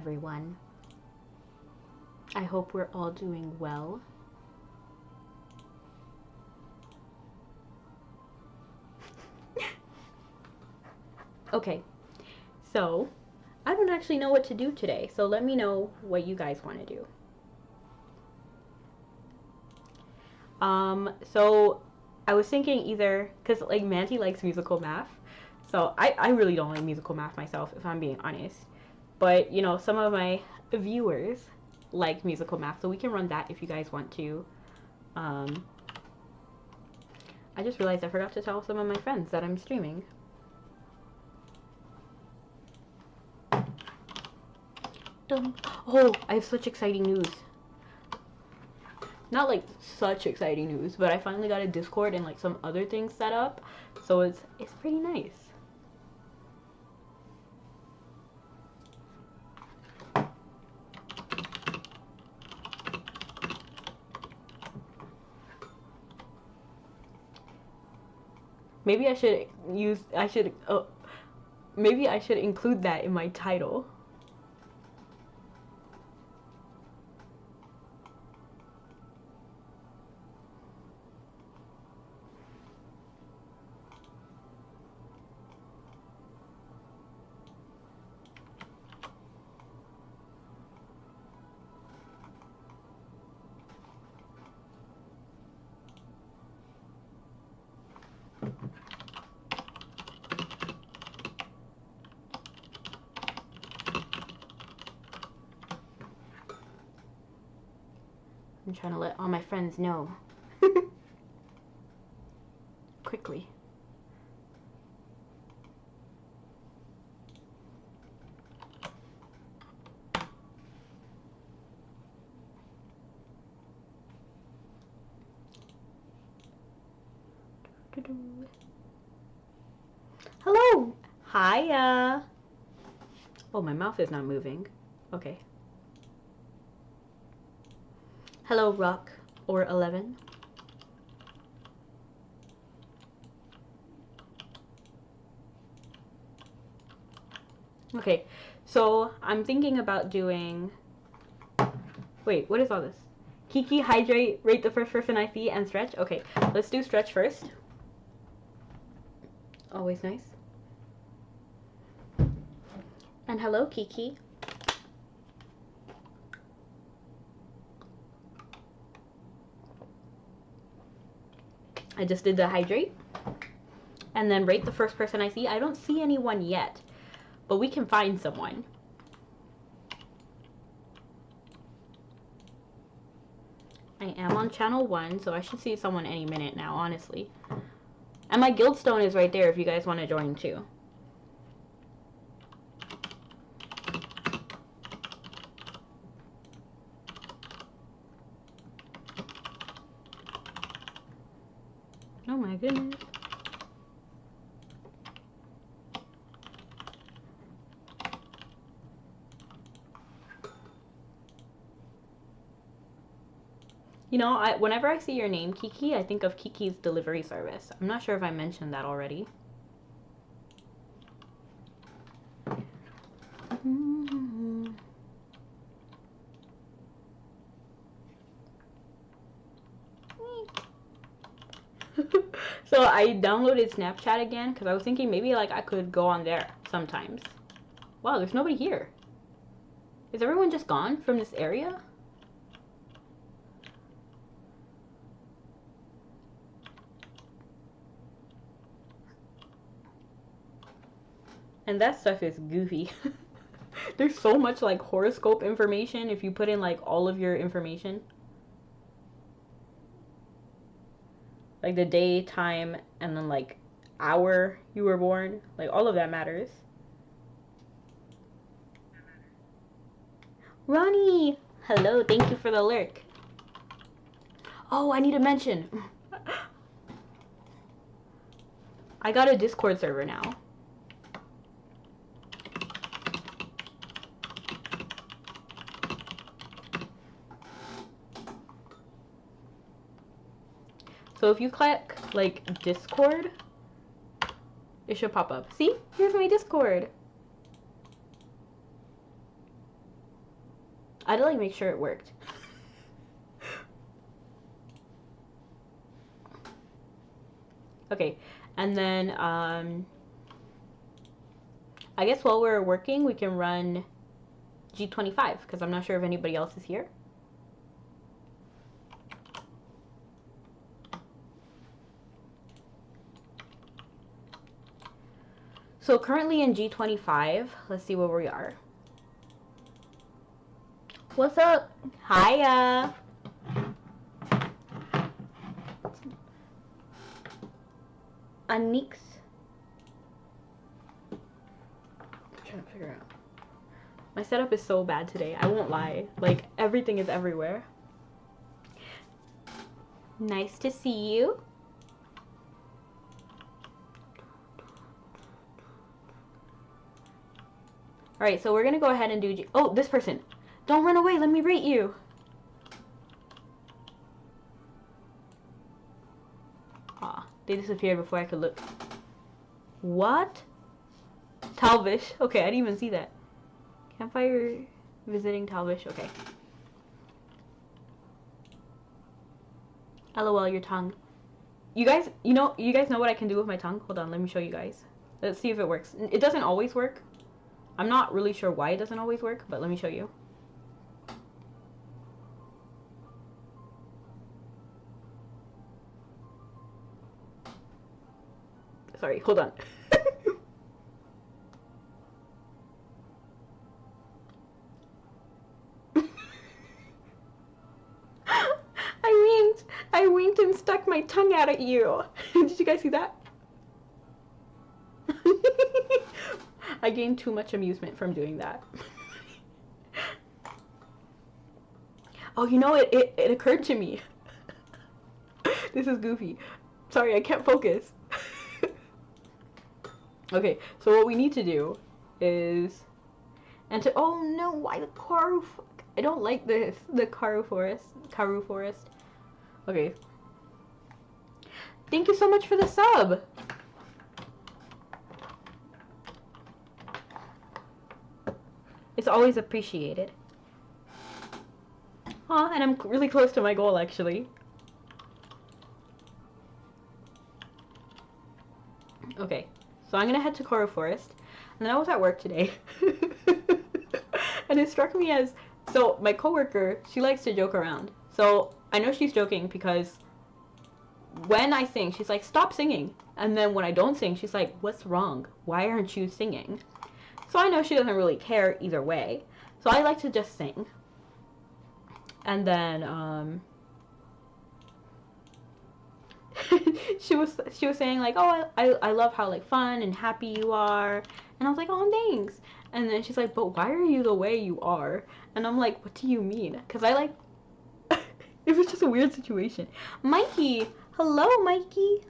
Everyone. I hope we're all doing well. Okay, so I don't actually know what to do today, so let me know what you guys want to do. So I was thinking either, because like Manti likes musical math, so I really don't like musical math myself, if I'm being honest. But, you know, some of my viewers like musical math, so we can run that if you guys want to. I just realized I forgot to tell some of my friends that I'm streaming. Oh, I have such exciting news. Not like such exciting news, but I finally got a Discord and like some other things set up, so it's pretty nice. Maybe I should maybe I should include that in my title. I'm trying to let all my friends know. Quickly. Hello! Hiya! Oh, my mouth is not moving. Okay. Hello, Rock or 11. Okay, so I'm thinking about doing... Wait, what is all this? Kiki, hydrate, rate the first person I see, and stretch? Okay, let's do stretch first. Always nice. And hello, Kiki. I just did the hydrate. And then rate the first person I see. I don't see anyone yet, but we can find someone. I am on channel 1, so I should see someone any minute now, honestly. And my guildstone is right there if you guys want to join too. Oh my goodness. You know, whenever I see your name, Kiki, I think of Kiki's delivery service. I'm not sure if I mentioned that already. So I downloaded Snapchat again because I was thinking maybe like I could go on there sometimes. Wow, there's nobody here. Is everyone just gone from this area? And that stuff is goofy. There's so much like horoscope information if you put in like all of your information. Like the day, time, and then like hour you were born. Like all of that matters. Ronnie! Hello, thank you for the lurk. Oh, I need to mention. I got a Discord server now. So if you click like Discord, it should pop up. See? Here's my Discord. I had to like make sure it worked. Okay, and then I guess while we're working, we can run G25 because I'm not sure if anybody else is here. So currently in G25, let's see where we are. What's up? Hiya. Anix. I'm trying to figure out. My setup is so bad today. I won't lie. Like, everything is everywhere. Nice to see you. Alright, so we're gonna go ahead and do... Oh, this person. Don't run away. Let me rate you. Aw, they disappeared before I could look. What? Talvish. Okay, I didn't even see that. Campfire visiting Talvish. Okay. LOL, your tongue. You guys know what I can do with my tongue? Hold on, let me show you guys. Let's see if it works. It doesn't always work. I'm not really sure why it doesn't always work, but let me show you. Sorry, hold on. I winked and stuck my tongue out at you. Did you guys see that? I gained too much amusement from doing that. Oh, you know, it occurred to me. This is goofy. Sorry, I can't focus. Okay, so what we need to do is enter. Oh no, why the Karoo? I don't like this. The Karoo forest. Okay. Thank you so much for the sub. It's always appreciated. Huh, and I'm really close to my goal actually. Okay, so I'm gonna head to Karoo Forest. And then I was at work today. And it struck me as, so my coworker, she likes to joke around. So I know she's joking because when I sing, she's like, stop singing. And then when I don't sing, she's like, what's wrong? Why aren't you singing? So I know she doesn't really care either way. So I like to just sing. And then she was saying like, oh, I love how like fun and happy you are. And I was like, oh, thanks. And then she's like, but why are you the way you are? And I'm like, what do you mean? Because I like, it was just a weird situation. Mikey, hello, Mikey.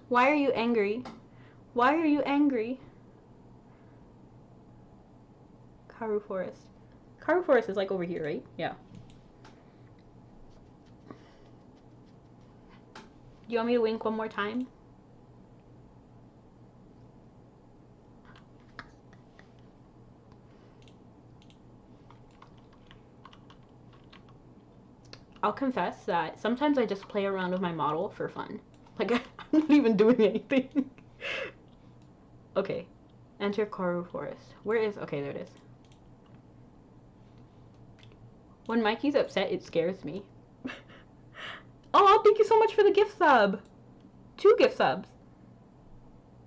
Why are you angry? Why are you angry? Karoo Forest. Karoo Forest is like over here, right? Yeah. Do you want me to wink one more time? I'll confess that sometimes I just play around with my model for fun. Like, I'm not even doing anything. Okay. Enter Karoo Forest. Where is... Okay, there it is. When Mikey's upset, it scares me. Oh, thank you so much for the gift sub. 2 gift subs.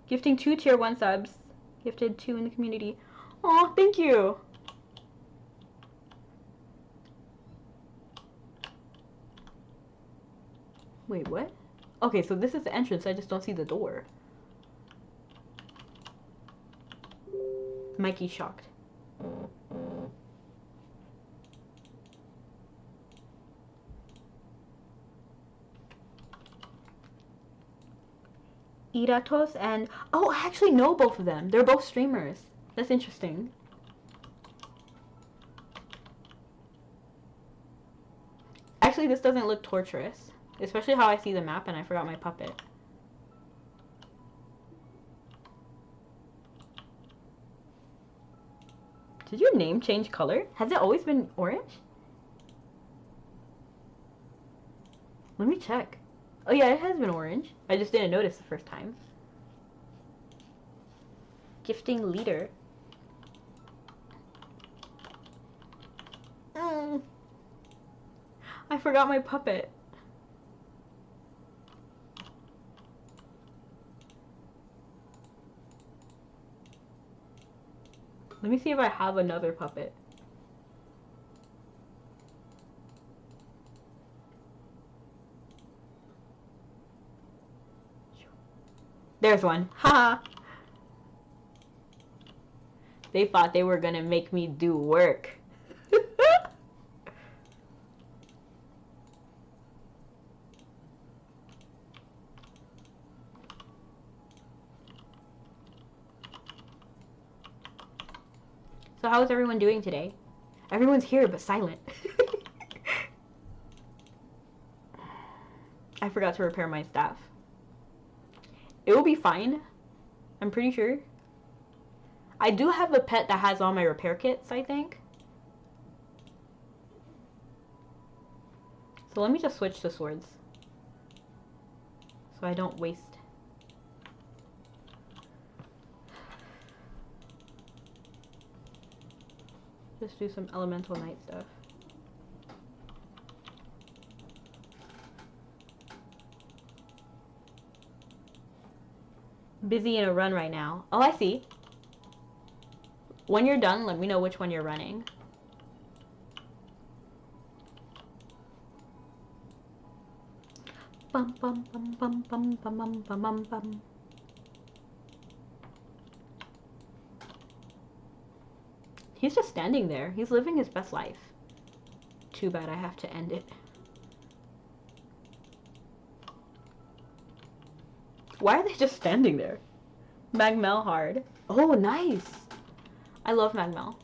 Gifting 2 tier 1 subs. Gifted 2 in the community. Oh, thank you. Wait, what? Okay, so this is the entrance. I just don't see the door. Mikey's shocked. Iratos and... Oh, I actually know both of them. They're both streamers. That's interesting. Actually, this doesn't look torturous. Especially how I see the map and I forgot my puppet. Did your name change color? Has it always been orange? Let me check. Oh yeah, it has been orange. I just didn't notice the first time. Gifting leader. I forgot my puppet. Let me see if I have another puppet. There's one. Haha. They thought they were gonna make me do work. So how is everyone doing today? Everyone's here but silent. I forgot to repair my staff. It will be fine. I'm pretty sure. I do have a pet that has all my repair kits, I think. So let me just switch to swords. So I don't waste. Just do some elemental knight stuff. Busy in a run right now. Oh, I see. When you're done, let me know which one you're running. Bum bum bum bum bum bum bum bum bum bum. He's just standing there. He's living his best life. Too bad I have to end it. Why are they just standing there? Mell hard. Oh, nice. I love mell.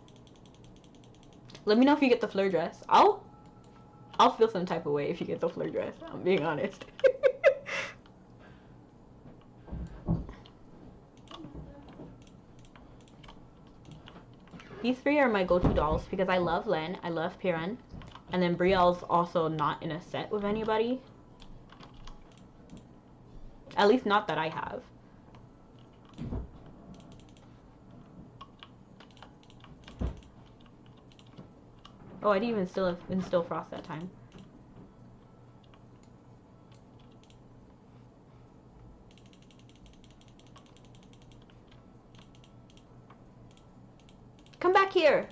Let me know if you get the fleur dress. I'll feel some type of way if you get the fleur dress. I'm being honest. These three are my go-to dolls because I love Len, I love Piran, and then Brielle's also not in a set with anybody. At least not that I have. Oh, I didn't even instill Frost that time. Come back here!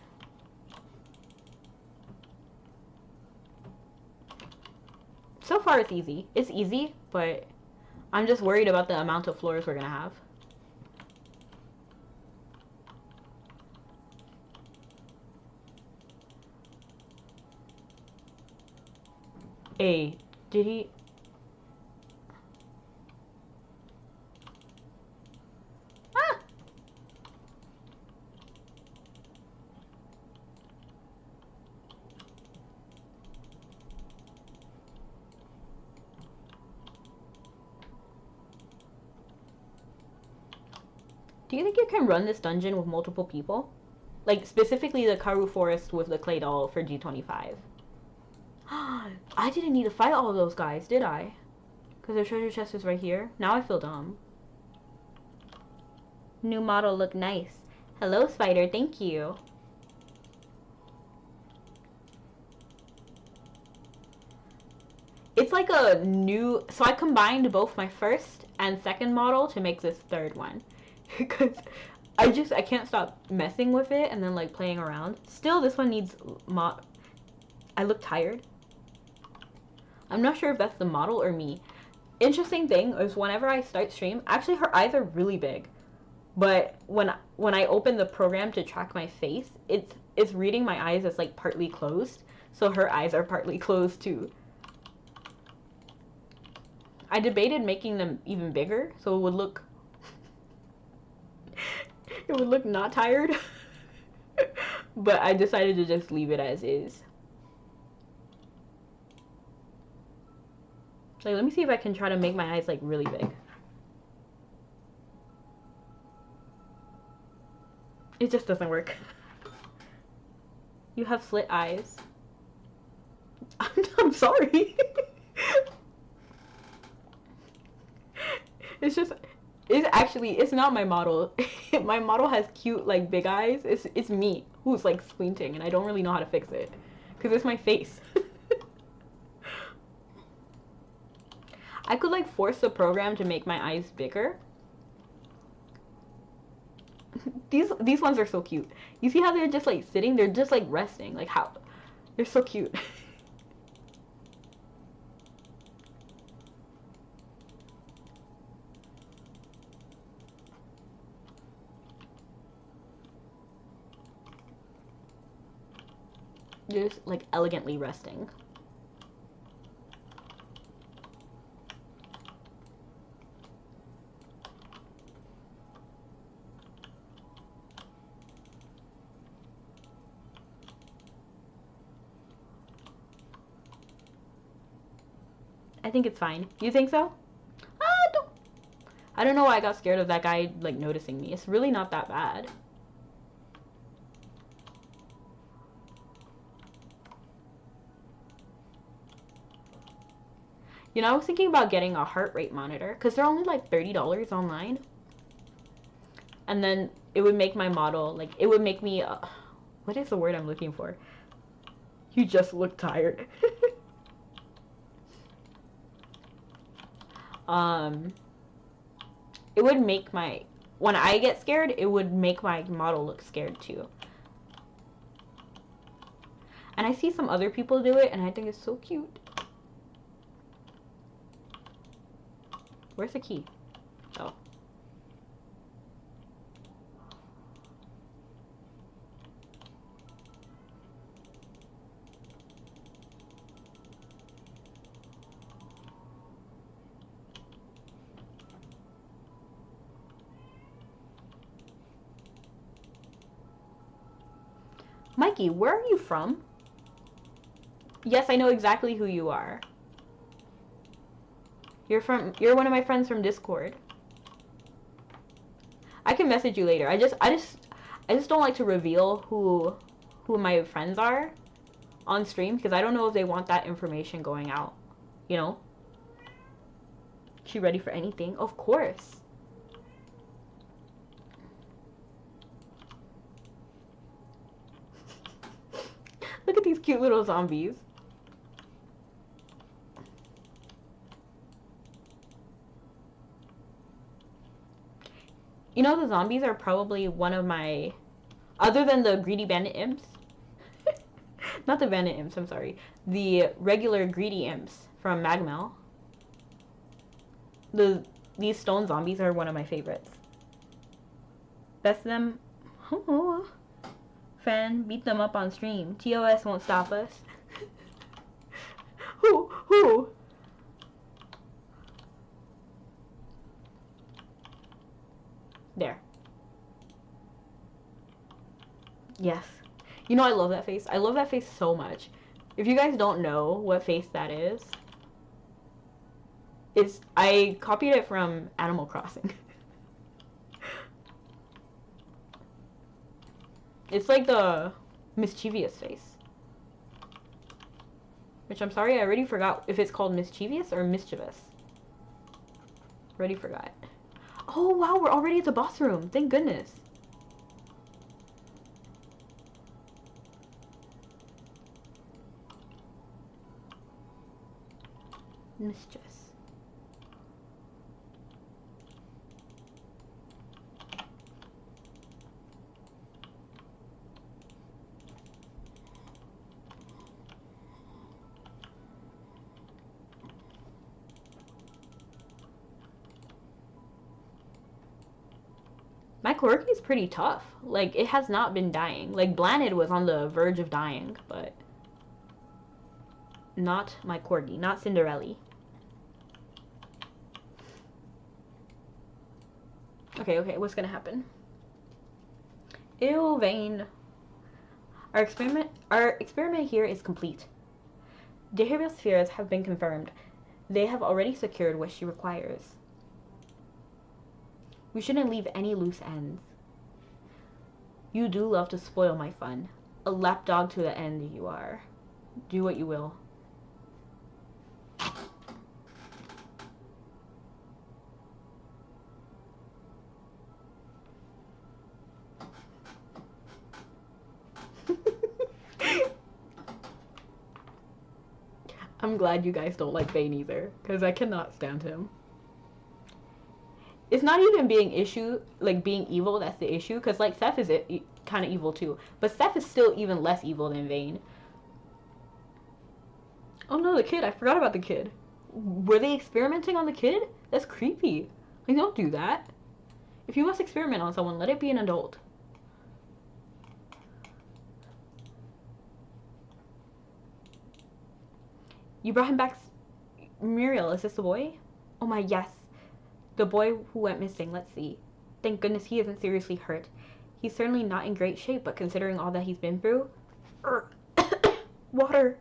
So far it's easy. It's easy, but I'm just worried about the amount of floors we're gonna have. Hey, did he... Ah! Do you think you can run this dungeon with multiple people? Like, specifically the Karu Forest with the clay doll for G25. I didn't need to fight all of those guys, did I? Because their treasure chest is right here. Now I feel dumb. New model look nice. Hello, Spider. Thank you. It's like a new... So I combined both my first and second model to make this third one. Because I can't stop messing with it and then like playing around. Still, this one needs I look tired. I'm not sure if that's the model or me. Interesting thing is whenever I start stream, actually her eyes are really big. But when I open the program to track my face, it's reading my eyes as like partly closed. So her eyes are partly closed too. I debated making them even bigger so it would look not tired. But I decided to just leave it as is. Like, let me see if I can try to make my eyes like really big. It just doesn't work. You have slit eyes. I'm sorry. It's just, it's actually, it's not my model. My model has cute, like, big eyes. It's me who's, like, squinting, and I don't really know how to fix it. Because it's my face. I could, like, force the program to make my eyes bigger. These ones are so cute. You see how they're just, like, sitting? They're just, like, resting. Like, how? They're so cute. They're just, like, elegantly resting. I think it's fine. You think so? Don't. I don't know why I got scared of that guy, like, noticing me. It's really not that bad. You know, I was thinking about getting a heart rate monitor because they're only like $30 online. And then it would make my model, like, it would make me, what is the word I'm looking for? You just look tired. It would make my, when I get scared, it would make my model look scared too. And I see some other people do it, and I think it's so cute. Where's the key? Oh. Mikey, where are you from? Yes, I know exactly who you are. You're one of my friends from Discord. I can message you later. I just don't like to reveal who my friends are on stream because I don't know if they want that information going out. You know? She ready for anything? Of course. Look at these cute little zombies. You know, the zombies are probably one of my, other than the greedy bandit imps, not the bandit imps, I'm sorry, the regular greedy imps from Magmel. These stone zombies are one of my favorites. Best them. Oh, fan, beat them up on stream. TOS won't stop us. Who? There. Yes. You know, I love that face. I love that face so much. If you guys don't know what face that is, I copied it from Animal Crossing. It's like the mischievous face. Which I'm sorry, I already forgot if it's called mischievous or mischievous. Already forgot. Oh wow, we're already at the boss room. Thank goodness. Mischievous. My Corgi is pretty tough. Like, it has not been dying. Like, Blanid was on the verge of dying, but not my Corgi, not Cinderella. Okay, what's gonna happen? Ew, Vane. Our experiment here is complete. Behavioral spheres have been confirmed. They have already secured what she requires. We shouldn't leave any loose ends. You do love to spoil my fun. A lapdog to the end you are. Do what you will. I'm glad you guys don't like Bane either, because I cannot stand him. It's not even being being evil that's the issue, because like Seth is kind of evil too, but Seth is still even less evil than Vane. Oh no, the kid! I forgot about the kid. Were they experimenting on the kid? That's creepy. Like, don't do that. If you must experiment on someone, let it be an adult. You brought him back. Muriel, is this the boy? Oh my, yes. The boy who went missing. Let's see. Thank goodness he isn't seriously hurt. He's certainly not in great shape, but considering all that he's been through... Water.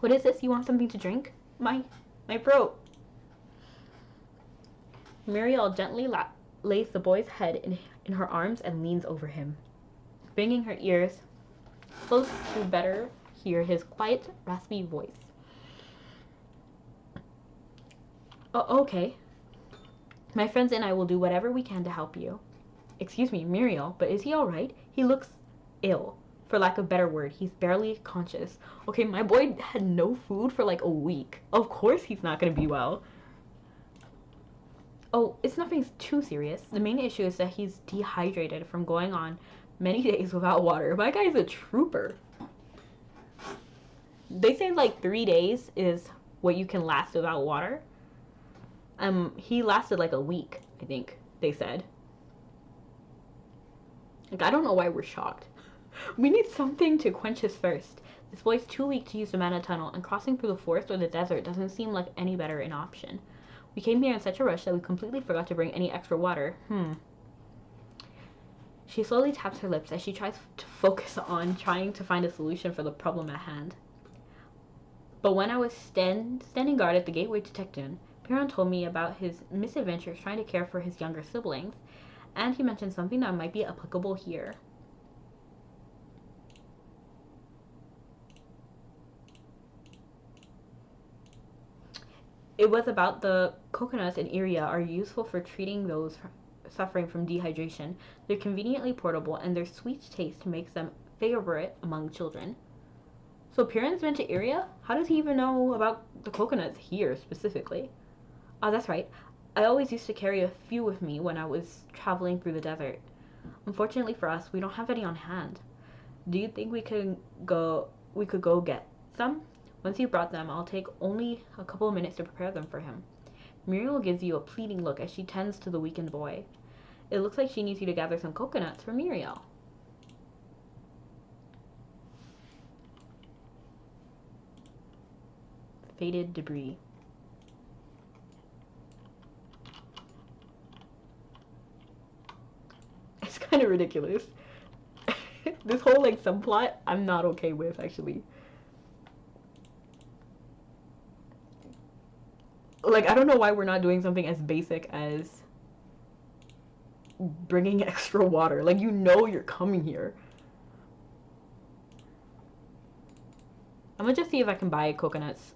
What is this? You want something to drink? My throat. Muriel gently lays the boy's head in her arms and leans over him, bringing her ears close to better hear his quiet, raspy voice. Oh, okay. My friends and I will do whatever we can to help you. Excuse me, Muriel, but is he alright? He looks ill. For lack of a better word, he's barely conscious. Okay, my boy had no food for like a week. Of course he's not gonna be well. Oh, it's nothing too serious. The main issue is that he's dehydrated from going on many days without water. My guy's a trooper. They say like 3 days is what you can last without water. He lasted like a week, I think they said. Like, I don't know why we're shocked. We need something to quench his thirst. This boy's too weak to use the mana tunnel, and crossing through the forest or the desert doesn't seem like any better an option. We came here in such a rush that we completely forgot to bring any extra water. She slowly taps her lips as she tries to focus on trying to find a solution for the problem at hand. But when I was standing guard at the gateway to Tectun, Piran told me about his misadventures trying to care for his younger siblings, and he mentioned something that might be applicable here. It was about the coconuts in Iria are useful for treating those suffering from dehydration. They're conveniently portable, and their sweet taste makes them favorite among children. So Piran's been to Iria? How does he even know about the coconuts here specifically? Oh, that's right. I always used to carry a few with me when I was traveling through the desert. Unfortunately for us, we don't have any on hand. Do you think we could go get some? Once you brought them, I'll take only a couple of minutes to prepare them for him. Muriel gives you a pleading look as she tends to the weakened boy. It looks like she needs you to gather some coconuts for Muriel. Faded debris. It's kind of ridiculous. This whole like subplot, I'm not okay with actually. Like, I don't know why we're not doing something as basic as bringing extra water. Like, you know you're coming here. I'm gonna just see if I can buy coconuts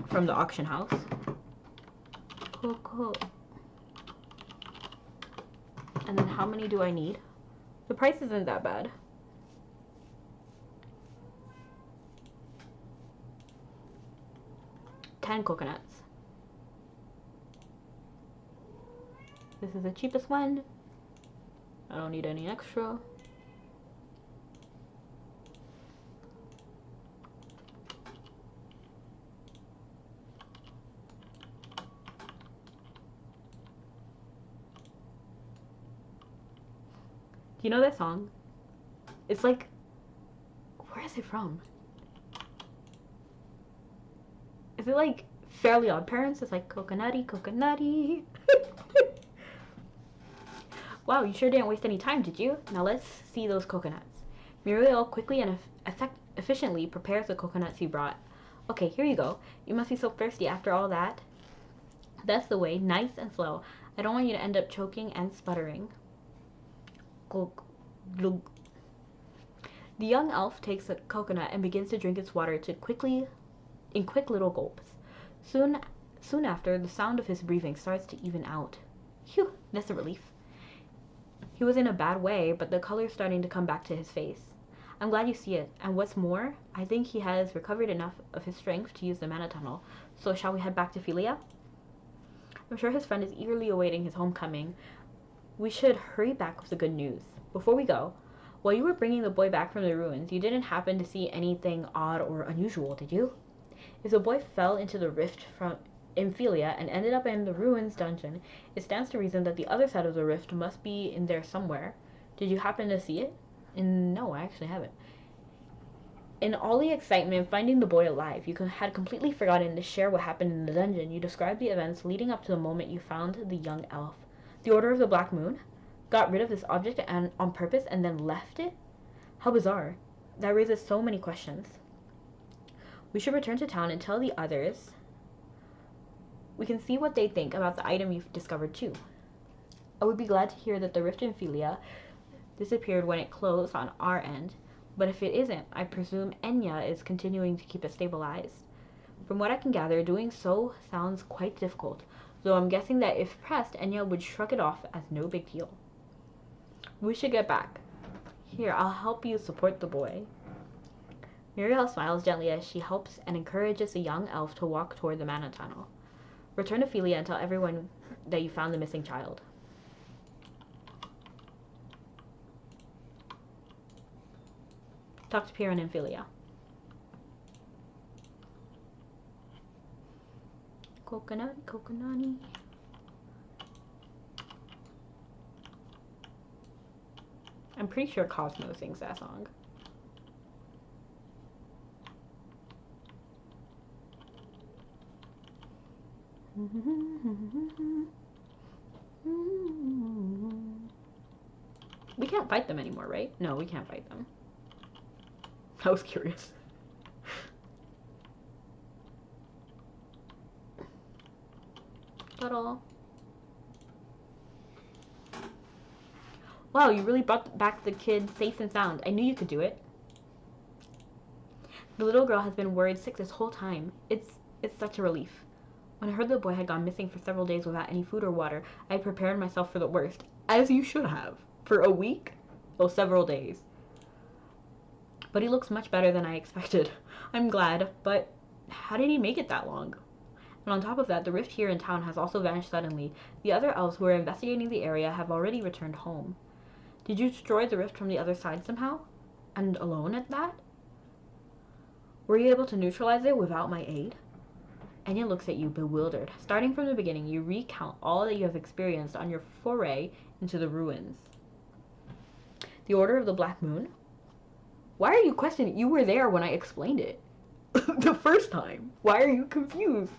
from the auction house. Cool. And then how many do I need? The price isn't that bad. $10 coconuts. This is the cheapest one. I don't need any extra. Do you know that song? It's like, where is it from? Is it like Fairly Odd Parents? It's like coconutty. Wow, you sure didn't waste any time, did you? Now let's see those coconuts. Muriel quickly and efficiently prepares the coconuts you brought. Okay, here you go. You must be so thirsty after all that. That's the way, nice and slow. I don't want you to end up choking and sputtering. The young elf takes a coconut and begins to drink its water in quick little gulps. Soon, soon after, the sound of his breathing starts to even out. Phew, that's a relief. He was in a bad way, but the color's starting to come back to his face. I'm glad you see it, and what's more, I think he has recovered enough of his strength to use the mana tunnel. So shall we head back to Philia? I'm sure his friend is eagerly awaiting his homecoming. We should hurry back with the good news. Before we go, while you were bringing the boy back from the ruins, you didn't happen to see anything odd or unusual, did you? If the boy fell into the rift from Emphilia and ended up in the ruins dungeon, it stands to reason that the other side of the rift must be in there somewhere. Did you happen to see it? No, I actually haven't. In all the excitement finding the boy alive, you had completely forgotten to share what happened in the dungeon. You described the events leading up to the moment you found the young elf. The Order of the Black Moon? Got rid of this object and on purpose and then left it? How bizarre. That raises so many questions. We should return to town and tell the others. We can see what they think about the item you've discovered too. I would be glad to hear that the rift in Philia disappeared when it closed on our end, but if it isn't, I presume Enya is continuing to keep it stabilized. From what I can gather, doing so sounds quite difficult, though I'm guessing that if pressed, Enya would shrug it off as no big deal. We should get back. Here, I'll help you support the boy. Muriel smiles gently as she helps and encourages the young elf to walk toward the mana tunnel. Return to Philia and tell everyone that you found the missing child. Talk to Piran and Philia. Coconut, coconutty. I'm pretty sure Cosmo sings that song. We can't fight them anymore, right? No, we can't fight them. I was curious. Cuddle. Wow, you really brought back the kid safe and sound. I knew you could do it. The little girl has been worried sick this whole time. It's such a relief. When I heard the boy had gone missing for several days without any food or water, I had prepared myself for the worst. As you should have. For a week? Oh, several days. But he looks much better than I expected. I'm glad, but how did he make it that long? And on top of that, the rift here in town has also vanished suddenly. The other elves who are investigating the area have already returned home. Did you destroy the rift from the other side somehow? And alone at that? Were you able to neutralize it without my aid? Enya looks at you, bewildered. Starting from the beginning, you recount all that you have experienced on your foray into the ruins. The Order of the Black Moon? Why are you questioning? You were there when I explained it. The first time. Why are you confused?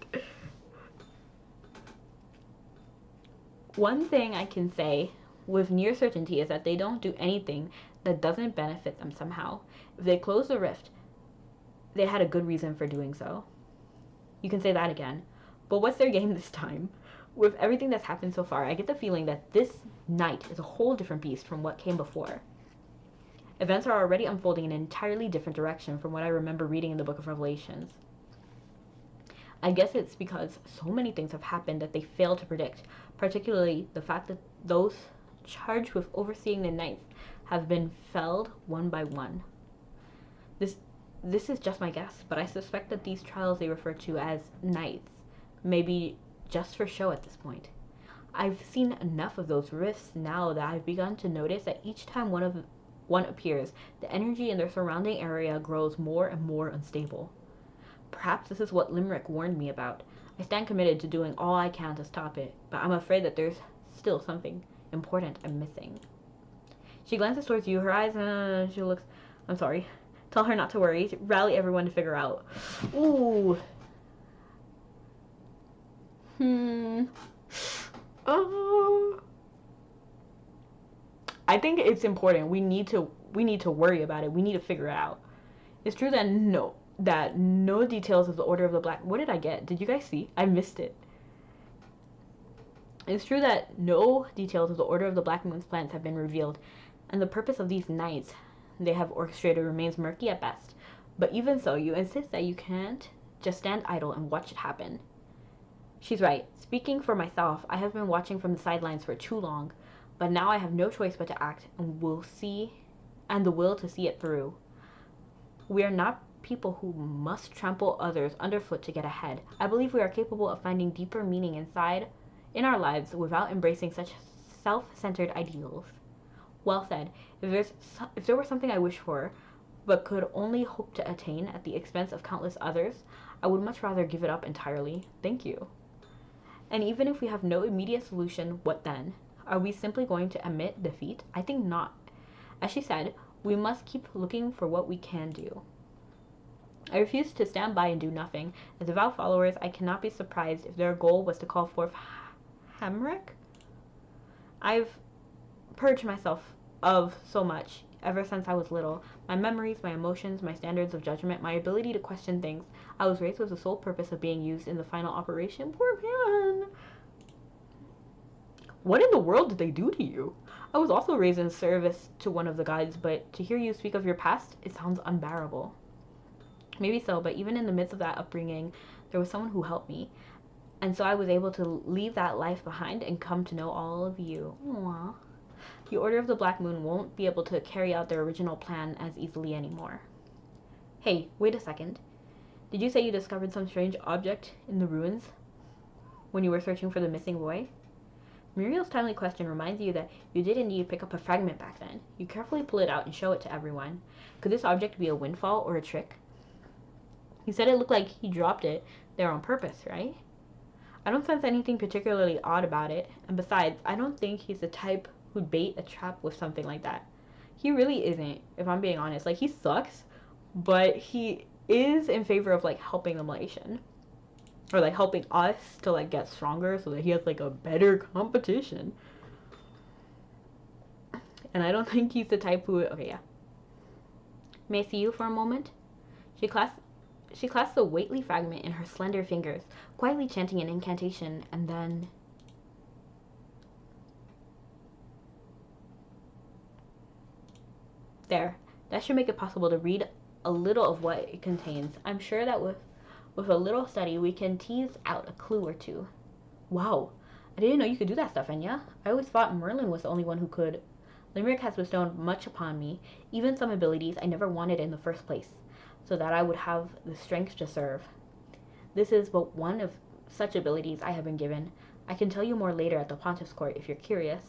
One thing I can say with near certainty is that they don't do anything that doesn't benefit them somehow. If they close the rift, they had a good reason for doing so. You can say that again. But what's their game this time? With everything that's happened so far, I get the feeling that this night is a whole different beast from what came before. Events are already unfolding in an entirely different direction from what I remember reading in the Book of Revelations. I guess it's because so many things have happened that they fail to predict, particularly the fact that those charged with overseeing the nights have been felled one by one. This is just my guess, but I suspect that these trials they refer to as nights may be just for show at this point. I've seen enough of those rifts now that I've begun to notice that each time one appears, the energy in their surrounding area grows more and more unstable. Perhaps this is what Limerick warned me about. I stand committed to doing all I can to stop it, but I'm afraid that there's still something important I'm missing. She glances towards you, her eyes, she looks, I'm sorry. Tell her not to worry, rally everyone to figure out. Ooh. I think it's important. We need to worry about it. We need to figure it out. It's true that no details of the Order of the Black. What did I get? Did you guys see? I missed it. It's true that no details of the Order of the Black Moon's plans have been revealed, and the purpose of these nights they have orchestrated remains murky at best. But even so, you insist that you can't just stand idle and watch it happen. She's right. Speaking for myself, I have been watching from the sidelines for too long, but now I have no choice but to act and the will to see it through. We are not people who must trample others underfoot to get ahead. I believe we are capable of finding deeper meaning in our lives without embracing such self-centered ideals. Well said. If there were something I wish for, but could only hope to attain at the expense of countless others, I would much rather give it up entirely. Thank you. And even if we have no immediate solution, what then? Are we simply going to admit defeat? I think not. As she said, we must keep looking for what we can do. I refuse to stand by and do nothing. As devout followers, I cannot be surprised if their goal was to call forth Hamrick. I've purged myself of so much ever since I was little. My memories, my emotions, my standards of judgment, my ability to question things. I was raised with the sole purpose of being used in the final operation. Poor man. What in the world did they do to you? I was also raised in service to one of the gods, but to hear you speak of your past, it sounds unbearable. Maybe so, but even in the midst of that upbringing, there was someone who helped me. And so I was able to leave that life behind and come to know all of you. Aww. The Order of the Black Moon won't be able to carry out their original plan as easily anymore. Hey, wait a second. Did you say you discovered some strange object in the ruins when you were searching for the missing boy? Muriel's timely question reminds you that you did indeed pick up a fragment back then. You carefully pull it out and show it to everyone. Could this object be a windfall or a trick? You said it looked like he dropped it there on purpose, right? I don't sense anything particularly odd about it, and besides, I don't think he's the type who'd bait a trap with something like that. He really isn't, if I'm being honest. Like, he sucks, but he is in favor of, like, helping the Malaysian. Or, like, helping us to, like, get stronger so that he has, like, a better competition. And I don't think he's the type who... Okay, yeah. May I see you for a moment? She clasped the weighty fragment in her slender fingers, quietly chanting an incantation, and then... There. That should make it possible to read a little of what it contains. I'm sure that with a little study, we can tease out a clue or two. Wow. I didn't know you could do that stuff, Enya. I always thought Merlin was the only one who could. Limerick has bestowed much upon me, even some abilities I never wanted in the first place, so that I would have the strength to serve. This is but one of such abilities I have been given. I can tell you more later at the Pontiff's Court if you're curious,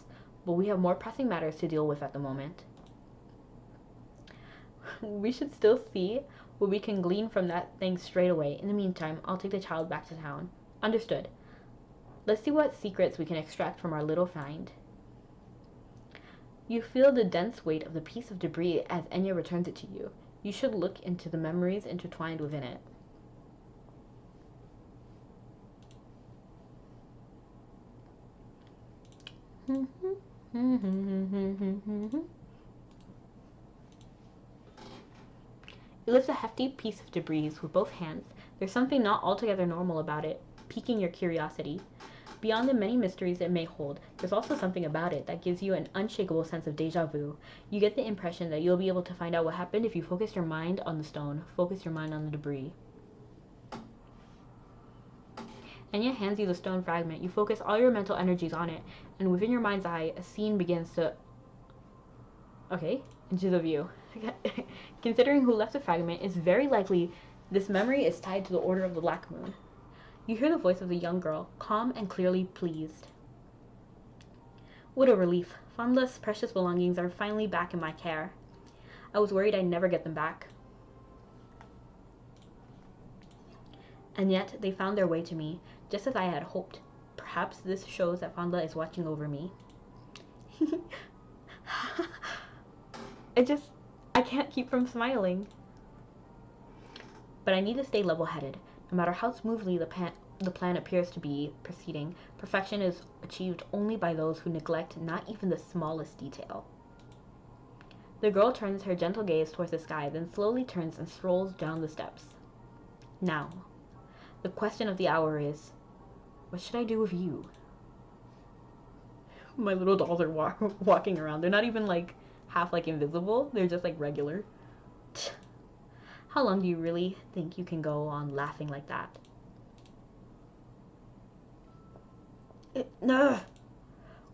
but we have more pressing matters to deal with at the moment. We should still see what we can glean from that thing straight away. In the meantime, I'll take the child back to town. Understood. Let's see what secrets we can extract from our little find. You feel the dense weight of the piece of debris as Enya returns it to you. You should look into the memories intertwined within it. You lift a hefty piece of debris with both hands. There's something not altogether normal about it, piquing your curiosity. Beyond the many mysteries it may hold, there's also something about it that gives you an unshakable sense of deja vu. You get the impression that you'll be able to find out what happened if you focus your mind on the stone, focus your mind on the debris. Enya hands you the stone fragment. You focus all your mental energies on it, and within your mind's eye, a scene begins to... into the view. Considering who left the fragment, it's very likely this memory is tied to the Order of the Black Moon. You hear the voice of the young girl, calm and clearly pleased. What a relief. Fonda's precious belongings are finally back in my care. I was worried I'd never get them back. And yet, they found their way to me, just as I had hoped. Perhaps this shows that Fonda is watching over me. I can't keep from smiling. But I need to stay level-headed. No matter how smoothly the plan appears to be proceeding, perfection is achieved only by those who neglect not even the smallest detail. The girl turns her gentle gaze towards the sky, then slowly turns and strolls down the steps. Now, the question of the hour is, what should I do with you? My little dolls are walking around. They're not even, like, half like invisible. They're just like regular. How long do you really think you can go on laughing like that? No.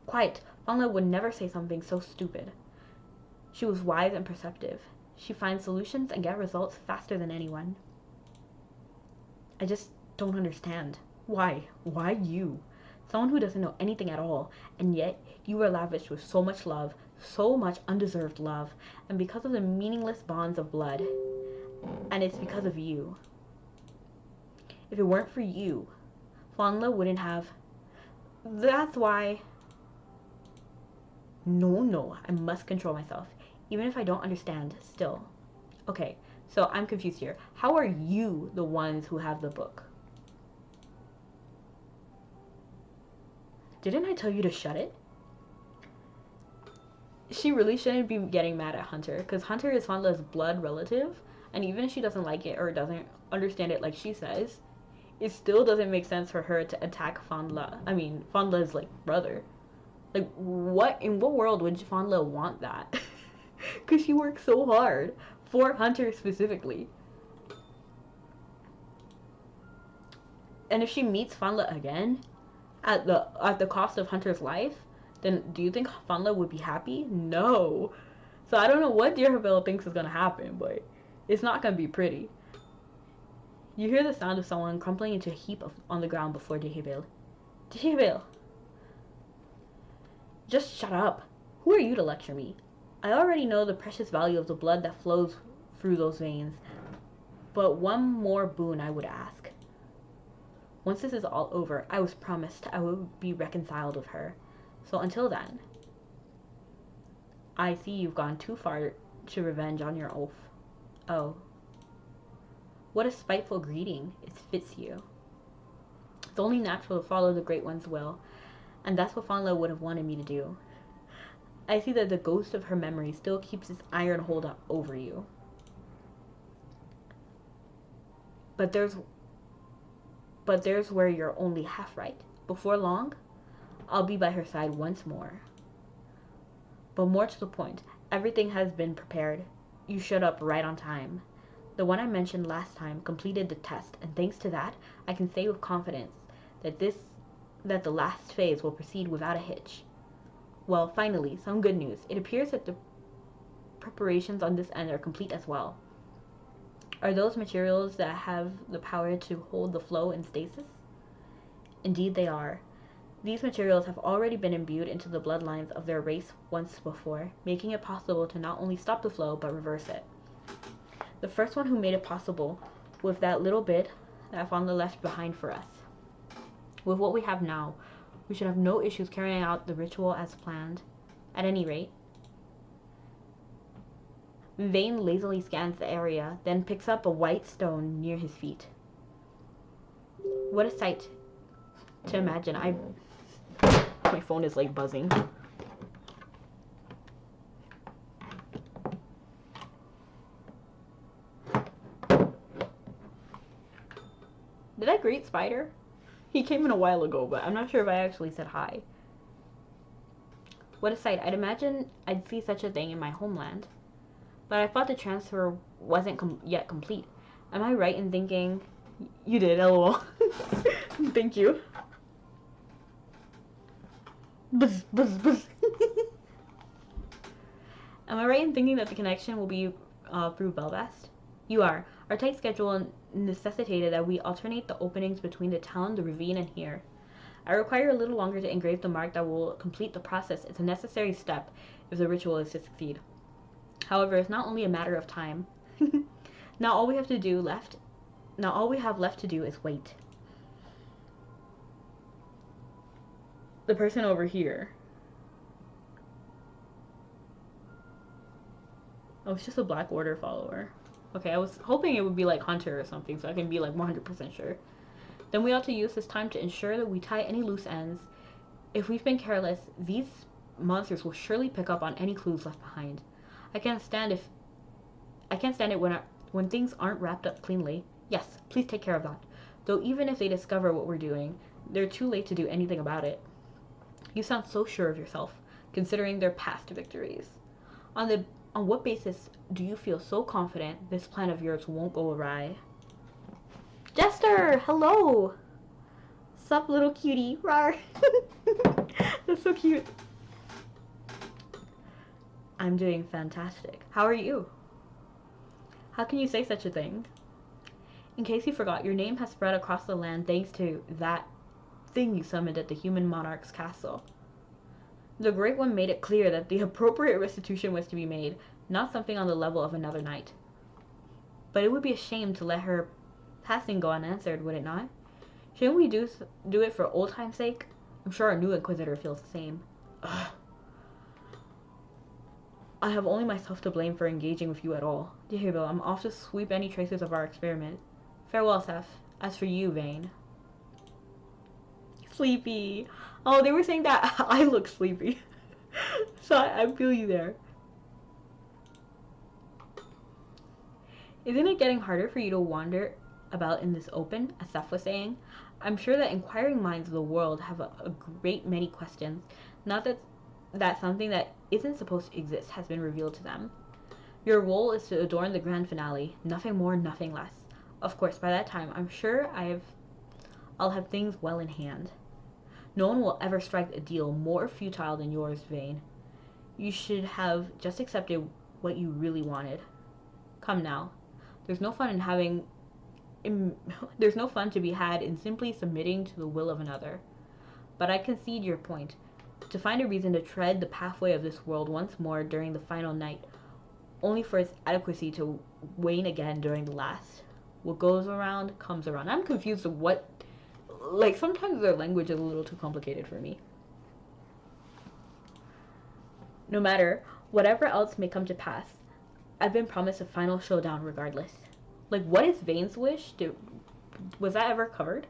Quiet. Fangla would never say something so stupid. She was wise and perceptive. She finds solutions and get results faster than anyone. I just don't understand. Why? Why you? Someone who doesn't know anything at all, and yet you were lavished with so much love, so much undeserved love, and because of the meaningless bonds of blood. And it's because of you. If it weren't for you, Fangla wouldn't have. That's why. No, I must control myself, even if I don't understand still. Okay, so I'm confused here. How are you the ones who have the book? Didn't I tell you to shut it? She really shouldn't be getting mad at Hunter, because Hunter is Fangla's blood relative, and even if she doesn't like it or doesn't understand it like she says, it still doesn't make sense for her to attack Fangla. I mean, Fangla's like brother. Like, in what world would Fangla want that? Because she works so hard for Hunter specifically. And if she meets Fangla again at the cost of Hunter's life, then do you think Fangla would be happy? No. So I don't know what Deerhabel thinks is gonna happen, but it's not gonna be pretty. You hear the sound of someone crumpling into a heap on the ground before Deerhabel. Deerhabel! Just shut up. Who are you to lecture me? I already know the precious value of the blood that flows through those veins. But one more boon I would ask. Once this is all over, I was promised I would be reconciled with her. So until then, I see you've gone too far to revenge on your oath. Oh. What a spiteful greeting. It fits you. It's only natural to follow the Great One's will. And that's what Fangla would have wanted me to do. I see that the ghost of her memory still keeps its iron hold up over you. But there's where you're only half right. Before long, I'll be by her side once more. But more to the point, everything has been prepared. You showed up right on time. The one I mentioned last time completed the test, and thanks to that, I can say with confidence that the last phase will proceed without a hitch. Well, finally, some good news. It appears that the preparations on this end are complete as well. Are those materials that have the power to hold the flow in stasis? Indeed they are. These materials have already been imbued into the bloodlines of their race once before, making it possible to not only stop the flow, but reverse it. The first one who made it possible with that little bit that Fangla left behind for us. With what we have now, we should have no issues carrying out the ritual as planned. At any rate, Vane lazily scans the area, then picks up a white stone near his feet. What a sight to imagine. My phone is like buzzing. Did I greet Spider? He came in a while ago, but I'm not sure if I actually said hi. What a sight. I'd imagine I'd see such a thing in my homeland. But I thought the transfer wasn't yet complete. Am I right in thinking... You did, lol. Thank you. Buzz, buzz, buzz. Am I right in thinking that the connection will be through Belvast? You are. Our tight schedule necessitated that we alternate the openings between the town, the ravine, and here. I require a little longer to engrave the mark that will complete the process. It's a necessary step if the ritual is to succeed. However, it's not only a matter of time. Now all we have left to do is wait. The person over here. Oh, it's just a Black Order follower. Okay, I was hoping it would be like Hunter or something, so I can be like 100% sure. Then we ought to use this time to ensure that we tie any loose ends. If we've been careless, these monsters will surely pick up on any clues left behind. I can't stand it when things aren't wrapped up cleanly. Yes, please take care of that. Though even if they discover what we're doing, they're too late to do anything about it. You sound so sure of yourself, considering their past victories. On the on what basis do you feel so confident this plan of yours won't go awry? Jester, hello. Sup, little cutie. Rar. That's so cute. I'm doing fantastic. How are you? How can you say such a thing? In case you forgot, your name has spread across the land thanks to that thing you summoned at the human monarch's castle. The Great One made it clear that the appropriate restitution was to be made, not something on the level of another knight. But it would be a shame to let her passing go unanswered, would it not? Shouldn't we do it for old time's sake? I'm sure our new Inquisitor feels the same. Ugh. I have only myself to blame for engaging with you at all. Dear Bill, I'm off to sweep any traces of our experiment. Farewell, Seth. As for you, Vane. Sleepy. Oh, they were saying that I look sleepy. So I feel you there. Isn't it getting harder for you to wander about in this open, as Seth was saying? I'm sure that inquiring minds of the world have a great many questions. Not that something that isn't supposed to exist has been revealed to them. Your role is to adorn the grand finale, nothing more, nothing less. Of course, by that time, I'm sure I'll have things well in hand. No one will ever strike a deal more futile than yours, Vane. You should have just accepted what you really wanted. Come now. There's no fun to be had in simply submitting to the will of another. But I concede your point. To find a reason to tread the pathway of this world once more during the final night, only for its adequacy to wane again during the last. What goes around comes around. I'm confused of what, like, sometimes their language is a little too complicated for me. No matter whatever else may come to pass, I've been promised a final showdown regardless. Like, what is Vane's wish? Was that ever covered?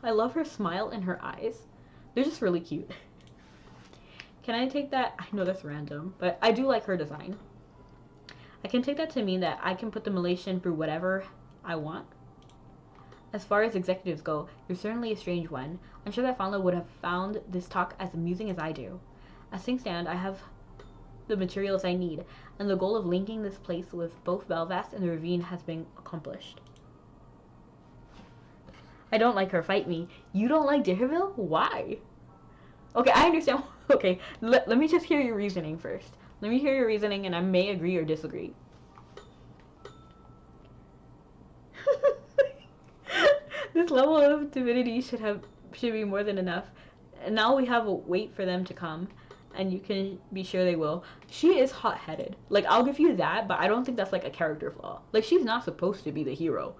I love her smile and her eyes. They're just really cute. Can I take that? I know that's random, but I do like her design. I can take that to mean that I can put the Malaysian through whatever I want. As far as executives go, you're certainly a strange one. I'm sure that Fawnla would have found this talk as amusing as I do. As things stand, I have the materials I need, and the goal of linking this place with both Belvast and the ravine has been accomplished. I don't like her. Fight me. You don't like Dihterville? Why? Okay, I understand. Okay, let me just hear your reasoning first. Let me hear your reasoning, and I may agree or disagree. This level of divinity should be more than enough. And now we have a wait for them to come, and you can be sure they will. She is hot-headed. Like, I'll give you that, but I don't think that's like a character flaw. Like, she's not supposed to be the hero.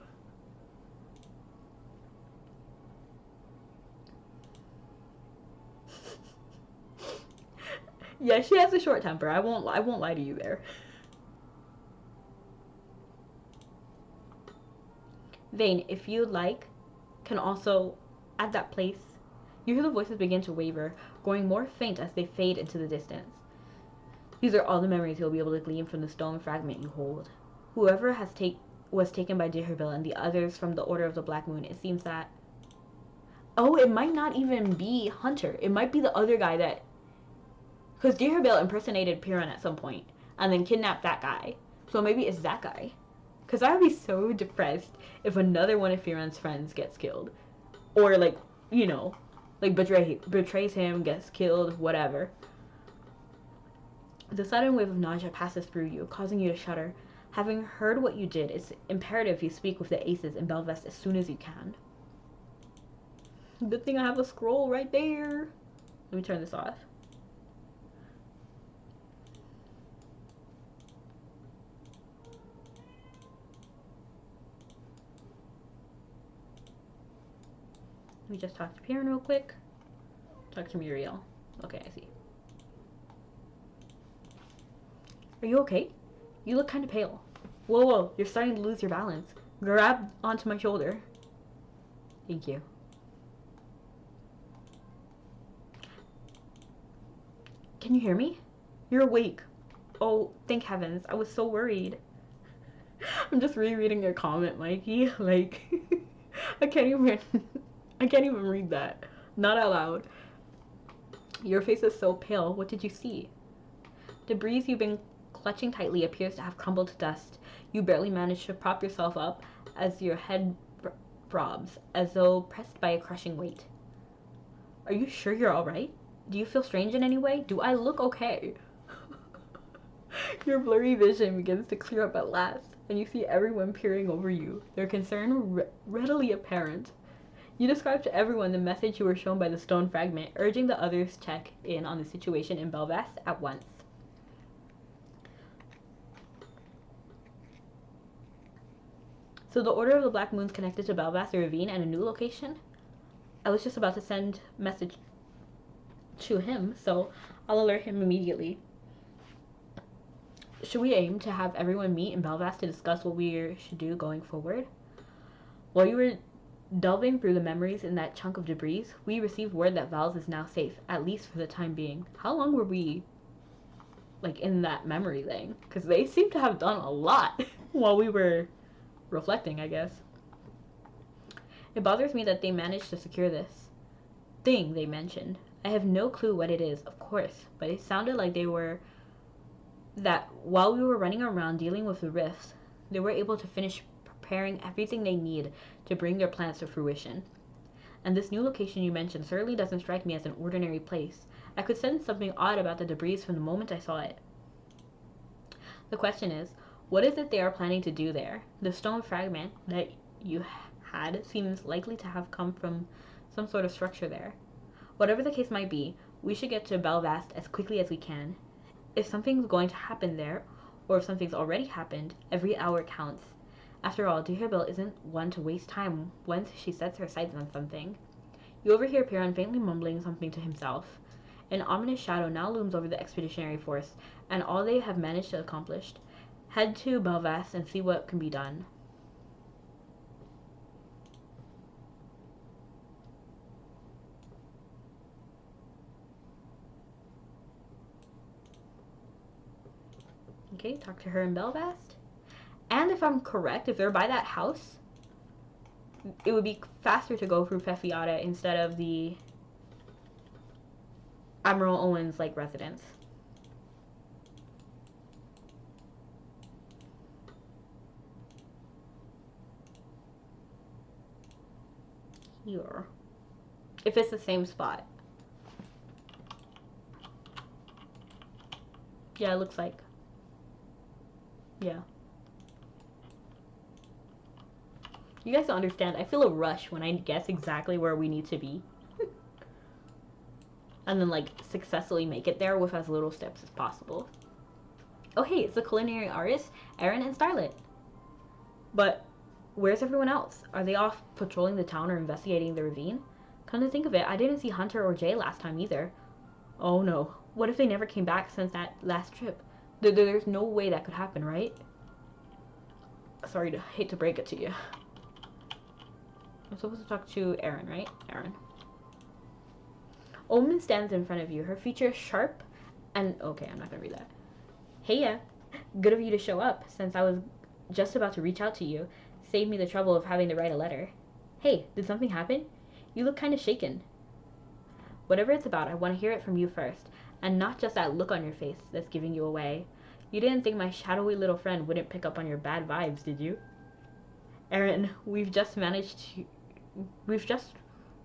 Yeah, she has a short temper. I won't lie to you there. Vane, if you'd like, can also, at that place, you hear the voices begin to waver, growing more faint as they fade into the distance. These are all the memories you'll be able to glean from the stone fragment you hold. Whoever was taken by Dihterville and the others from the Order of the Black Moon, it seems that... Oh, it might not even be Hunter. It might be the other guy that... Because Dihterville impersonated Piran at some point, and then kidnapped that guy. So maybe it's that guy. Because I would be so depressed if another one of Piran's friends gets killed. Or, like, you know, like betrays him, gets killed, whatever. The sudden wave of nausea passes through you, causing you to shudder. Having heard what you did, it's imperative you speak with the aces in Belvast as soon as you can. Good thing I have a scroll right there. Let me turn this off. Let me just talk to Piran real quick. Talk to Muriel. Okay, I see. Are you okay? You look kind of pale. Whoa, whoa, you're starting to lose your balance. Grab onto my shoulder. Thank you. Can you hear me? You're awake. Oh, thank heavens. I was so worried. I'm just rereading your comment, Mikey. Like, I can't even read that. Not out loud. Your face is so pale. What did you see? Debris you've been clutching tightly appears to have crumbled to dust. You barely manage to prop yourself up as your head throbs, as though pressed by a crushing weight. Are you sure you're alright? Do you feel strange in any way? Do I look okay? Your blurry vision begins to clear up at last, and you see everyone peering over you, their concern readily apparent. You describe to everyone the message you were shown by the stone fragment, urging the others to check in on the situation in Belvast at once. So the Order of the Black Moon's connected to Belvast, the ravine, and a new location? I was just about to send a message to him, so I'll alert him immediately. Should we aim to have everyone meet in Belvast to discuss what we should do going forward? While you were delving through the memories in that chunk of debris, we received word that Val's is now safe, at least for the time being. How long were we, like, in that memory thing? Because they seem to have done a lot while we were reflecting, I guess. It bothers me that they managed to secure this thing they mentioned. I have no clue what it is, of course, but it sounded like that while we were running around dealing with the rifts, they were able to finish preparing everything they need to bring their plans to fruition. And this new location you mentioned certainly doesn't strike me as an ordinary place. I could sense something odd about the debris from the moment I saw it. The question is, what is it they are planning to do there? The stone fragment that you had seems likely to have come from some sort of structure there. Whatever the case might be, we should get to Belvast as quickly as we can. If something's going to happen there, or if something's already happened, every hour counts. After all, Deherbel isn't one to waste time once she sets her sights on something. You overhear Piran faintly mumbling something to himself. An ominous shadow now looms over the expeditionary force, and all they have managed to accomplish. Head to Belvast and see what can be done. Okay, talk to her in Belvast. And if I'm correct, if they're by that house, it would be faster to go through Fefiata instead of the Admiral Owen's, like, residence. Here. If it's the same spot. Yeah, it looks like. Yeah. You guys don't understand. I feel a rush when I guess exactly where we need to be. And then, like, successfully make it there with as little steps as possible. Oh, hey, it's the culinary artists, Aaron and Starlet. But where's everyone else? Are they off patrolling the town or investigating the ravine? Come to think of it, I didn't see Hunter or Jay last time either. Oh no, what if they never came back since that last trip? There's no way that could happen, right? Sorry to hate to break it to you. I'm supposed to talk to Aaron, right? Aaron. Omen stands in front of you, her features sharp and... Okay, I'm not gonna read that. Hey, yeah. Good of you to show up, since I was just about to reach out to you. Save me the trouble of having to write a letter. Hey, did something happen? You look kind of shaken. Whatever it's about, I want to hear it from you first, and not just that look on your face that's giving you away. You didn't think my shadowy little friend wouldn't pick up on your bad vibes, did you? Aaron, we've just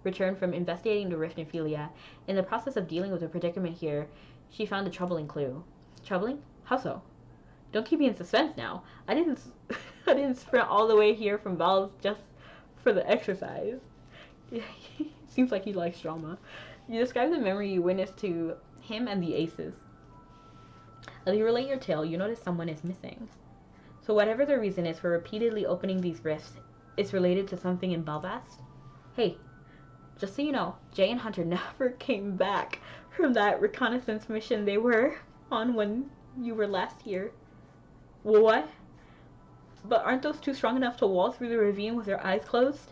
returned from investigating the rift in Philia. In the process of dealing with the predicament here, she found a troubling clue. Troubling? How so? Don't keep me in suspense now. I didn't sprint all the way here from Val's just for the exercise. Seems like he likes drama. You describe the memory you witnessed to him and the aces. As you relate your tale, you notice someone is missing. So whatever the reason is for repeatedly opening these rifts, it's related to something in Belvast? Hey, just so you know, Jay and Hunter never came back from that reconnaissance mission they were on when you were last here. What? But aren't those two strong enough to walk through the ravine with their eyes closed?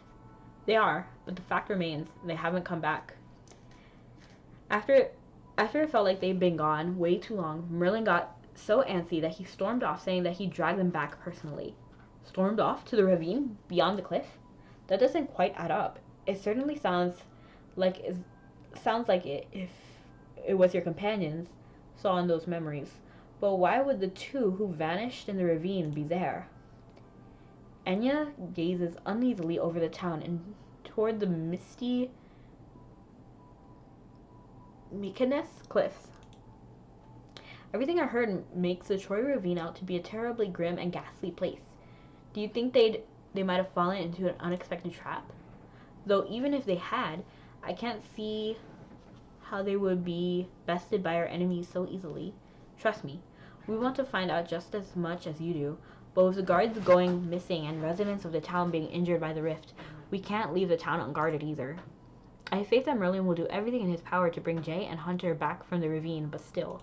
They are, but the fact remains, they haven't come back. After it felt like they'd been gone way too long, Merlin got so antsy that he stormed off, saying that he'd drag them back personally. Stormed off to the ravine beyond the cliff? That doesn't quite add up. It certainly sounds like it if it was your companions saw in those memories. But why would the two who vanished in the ravine be there? Enya gazes uneasily over the town and toward the misty Mykonos cliffs. Everything I heard makes the Troy Ravine out to be a terribly grim and ghastly place. Do you think they might have fallen into an unexpected trap? Though even if they had, I can't see how they would be bested by our enemies so easily. Trust me, we want to find out just as much as you do, but with the guards going missing and residents of the town being injured by the rift, we can't leave the town unguarded either. I have faith that Merlin will do everything in his power to bring Jay and Hunter back from the ravine, but still.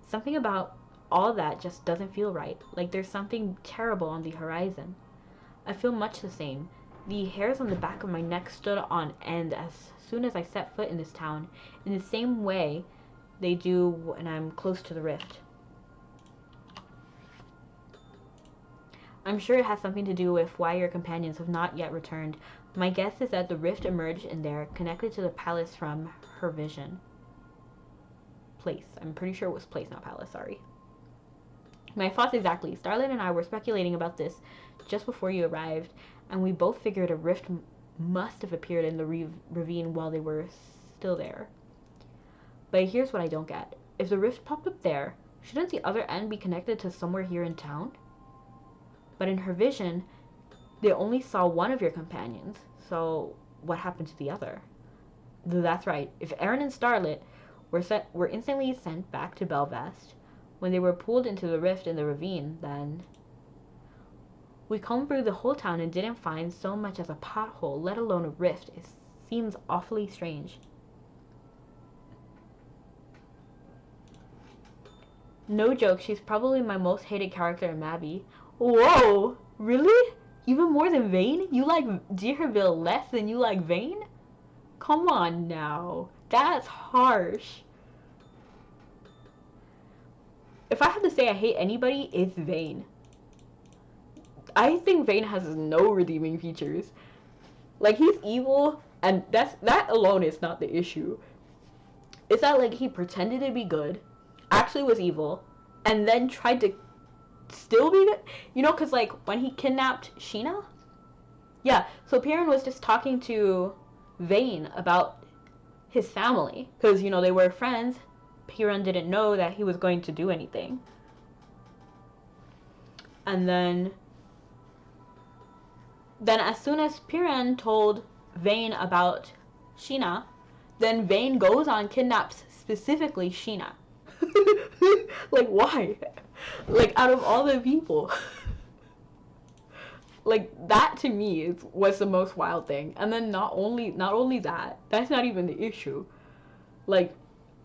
Something about all that just doesn't feel right, like there's something terrible on the horizon. I feel much the same. The hairs on the back of my neck stood on end as soon as I set foot in this town, in the same way they do when I'm close to the rift. I'm sure it has something to do with why your companions have not yet returned. My guess is that the rift emerged in there, connected to the palace from her vision. Place. I'm pretty sure it was place, not palace, sorry. My thoughts exactly. Starlight and I were speculating about this just before you arrived, and we both figured a rift must have appeared in the ravine while they were still there. But here's what I don't get. If the rift popped up there, shouldn't the other end be connected to somewhere here in town? But in her vision, they only saw one of your companions, so what happened to the other? That's right. If Aaron and Starlit were instantly sent back to Belvast when they were pulled into the rift in the ravine, then we combed through the whole town and didn't find so much as a pothole, let alone a rift. It seems awfully strange. No joke, she's probably my most hated character in Mabby. Whoa, really? Even more than Vane? You like D'Urberville less than you like Vane? Come on now. That's harsh. If I had to say I hate anybody, it's Vane. I think Vane has no redeeming features. Like, he's evil, and that alone is not the issue. It's that, like, he pretended to be good, actually was evil, and then tried to still be good. You know, because, like, when he kidnapped Sheena? Yeah, so Piran was just talking to Vane about his family, because, you know, they were friends. Piran didn't know that he was going to do anything. And then as soon as Piran told Vane about Sheena, then Vane goes on kidnaps specifically Sheena. Like, why? Like, out of all the people. Like, that to me was the most wild thing. And then not only that, that's not even the issue. Like,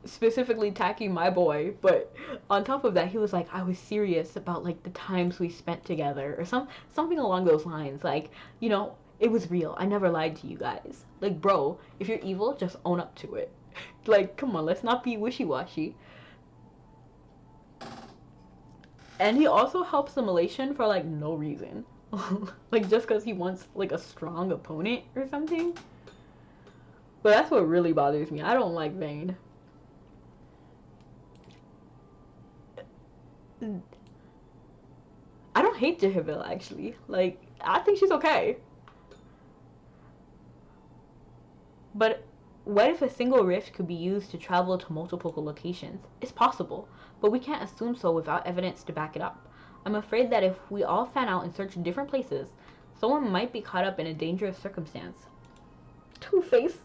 specifically attacking my boy, but on top of that, he was like, I was serious about, like, the times we spent together, or something along those lines. Like, you know, it was real. I never lied to you guys. Like, bro, if you're evil, just own up to it. Like, come on, let's not be wishy-washy. And he also helps the Malaysian for, like, no reason. Like, just because he wants, like, a strong opponent or something. But that's what really bothers me. I don't like Vane. I don't hate D'Urberville, actually. Like, I think she's okay. But what if a single rift could be used to travel to multiple locations? It's possible, but we can't assume so without evidence to back it up. I'm afraid that if we all fan out and search in different places, someone might be caught up in a dangerous circumstance. Two-Face.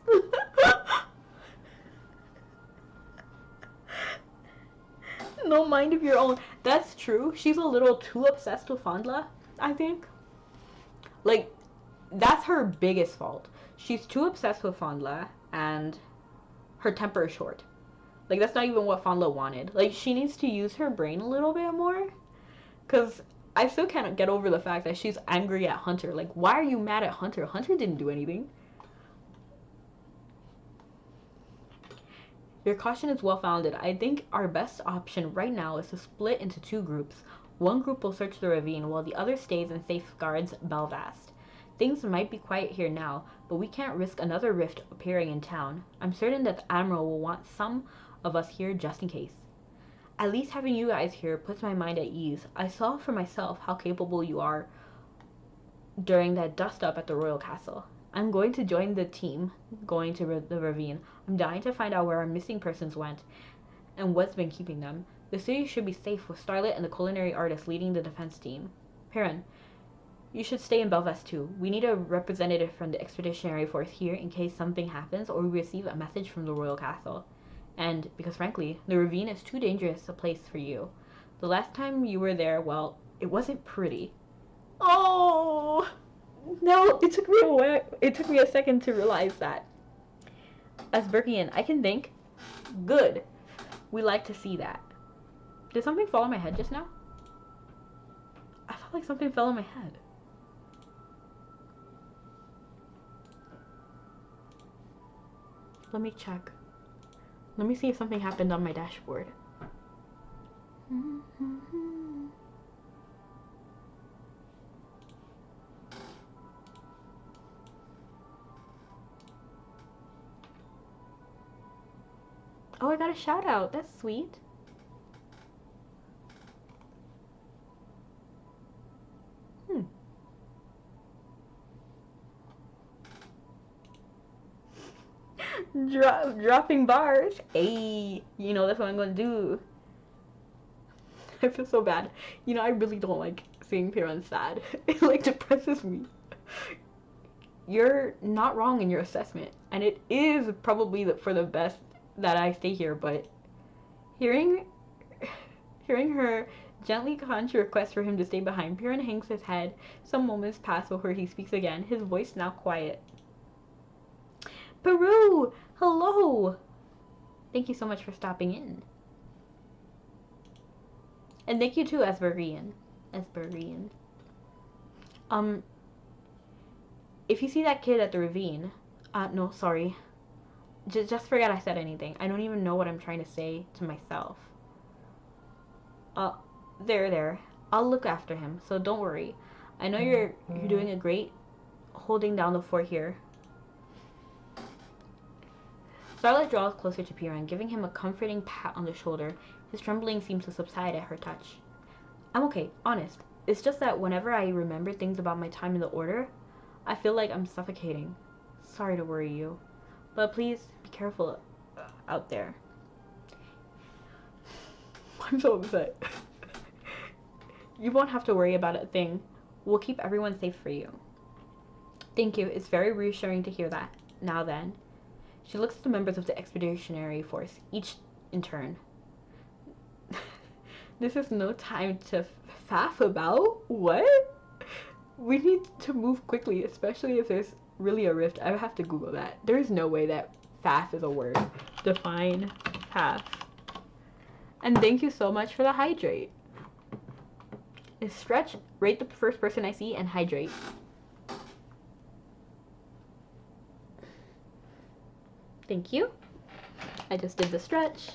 No mind of your own. That's true. She's a little too obsessed with Fondla, I think. Like, that's her biggest fault. She's too obsessed with Fondla, and her temper is short. Like, that's not even what Fondla wanted. Like, she needs to use her brain a little bit more. Because I still can't get over the fact that she's angry at Hunter. Like, why are you mad at Hunter? Hunter didn't do anything. Your caution is well-founded. I think our best option right now is to split into two groups. One group will search the ravine, while the other stays and safeguards Belvast. Things might be quiet here now, but we can't risk another rift appearing in town. I'm certain that the Admiral will want some of us here just in case. At least having you guys here puts my mind at ease. I saw for myself how capable you are during that dust up at the royal castle. I'm going to join the team going to the ravine. I'm dying to find out where our missing persons went and what's been keeping them. The city should be safe with Starlet and the culinary artist leading the defense team. Perrin, you should stay in Belvest too. We need a representative from the expeditionary force here in case something happens or we receive a message from the royal castle. And because frankly, the ravine is too dangerous a place for you. The last time you were there, well, it wasn't pretty. Oh no! It took me a second to realize that. As Berkian, I can think. Good. We like to see that. Did something fall on my head just now? I felt like something fell on my head. Let me check. Let me see if something happened on my dashboard. Oh, I got a shout out. That's sweet. Dropping bars. Hey, you know that's what I'm gonna do. I feel so bad. You know, I really don't like seeing Perrin sad. It like depresses me. You're not wrong in your assessment, and it is probably for the best that I stay here. But hearing her gently conjure request for him to stay behind, Perrin hangs his head. Some moments pass before he speaks again. His voice now quiet. Peru! Hello! Thank you so much for stopping in. And thank you too, Asburian. If you see that kid at the ravine, no, sorry. Just forget I said anything. I don't even know what I'm trying to say to myself. There. I'll look after him, so don't worry. I know you're doing a great holding down the fort here. Starlight draws closer to Perrin, giving him a comforting pat on the shoulder. His trembling seems to subside at her touch. I'm okay, honest. It's just that whenever I remember things about my time in the Order, I feel like I'm suffocating. Sorry to worry you. But please, be careful out there. I'm so upset. You won't have to worry about a thing. We'll keep everyone safe for you. Thank you. It's very reassuring to hear that. Now then. She looks at the members of the expeditionary force, each in turn. This is no time to faff about? What? We need to move quickly, especially if there's really a rift. I have to Google that. There is no way that faff is a word. Define faff. And thank you so much for the hydrate. Is stretch, rate the first person I see, and hydrate. Thank you. I just did the stretch.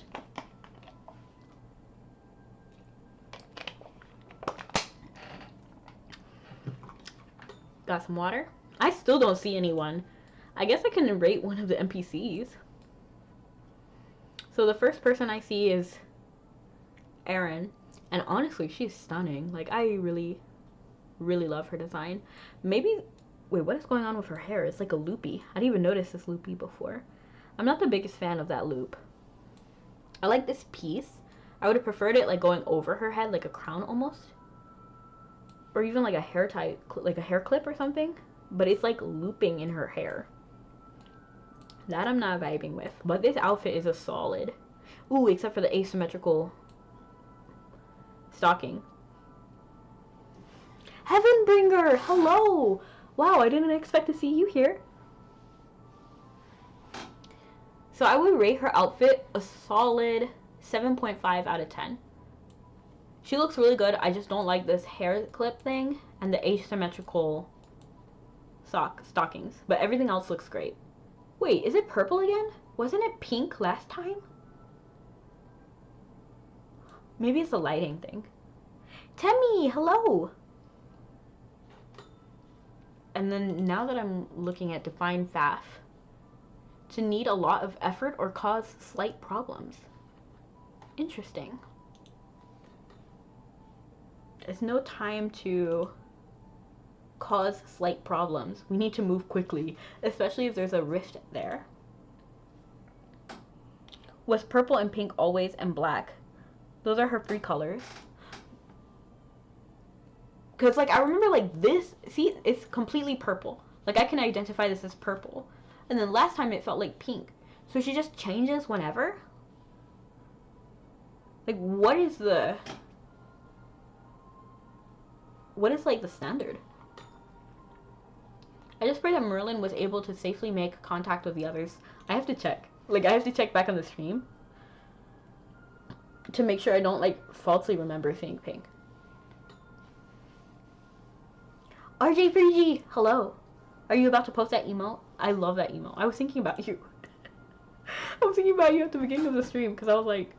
Got some water. I still don't see anyone. I guess I can rate one of the NPCs. So the first person I see is Erin. And honestly, she's stunning. Like, I really, really love her design. Maybe... Wait, what is going on with her hair? It's like a loopy. I didn't even notice this loopy before. I'm not the biggest fan of that loop. I like this piece. I would have preferred it like going over her head, like a crown almost. Or even like a hair tie, like a hair clip or something. But it's like looping in her hair. That I'm not vibing with. But this outfit is a solid. Ooh, except for the asymmetrical stocking. Heavenbringer! Hello! Wow, I didn't expect to see you here. So I would rate her outfit a solid 7.5 out of 10. She looks really good. I just don't like this hair clip thing and the asymmetrical stockings. But everything else looks great. Wait, is it purple again? Wasn't it pink last time? Maybe it's a lighting thing. Temmie, hello! And then now that I'm looking at Define Faff, to need a lot of effort or cause slight problems. Interesting. It's no time to cause slight problems. We need to move quickly, especially if there's a rift there. Was purple and pink always and black? Those are her 3 colors. Because, like, I remember, like, this, see, it's completely purple. Like, I can identify this as purple. And then last time it felt like pink. So she just changes whenever? Like, what is, like, the standard? I just pray that Merlin was able to safely make contact with the others. I have to check. Like, I have to check back on the stream to make sure I don't, like, falsely remember seeing pink. RJ3G, hello. Are you about to post that emote? I love that emote. I was thinking about you. I was thinking about you at the beginning of the stream because I was like,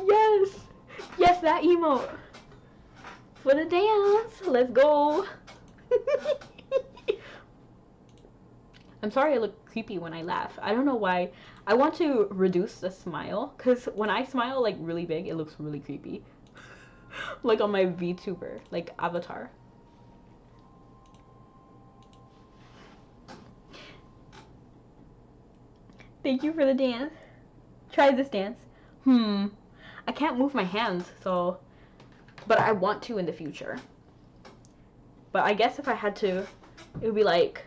yes, yes, that emote. For the dance, let's go. I'm sorry I look creepy when I laugh. I don't know why. I want to reduce the smile because when I smile like really big, it looks really creepy. Like on my VTuber, like avatar. Thank you for the dance. Try this dance. I can't move my hands, so... But I want to in the future. But I guess if I had to, it would be like...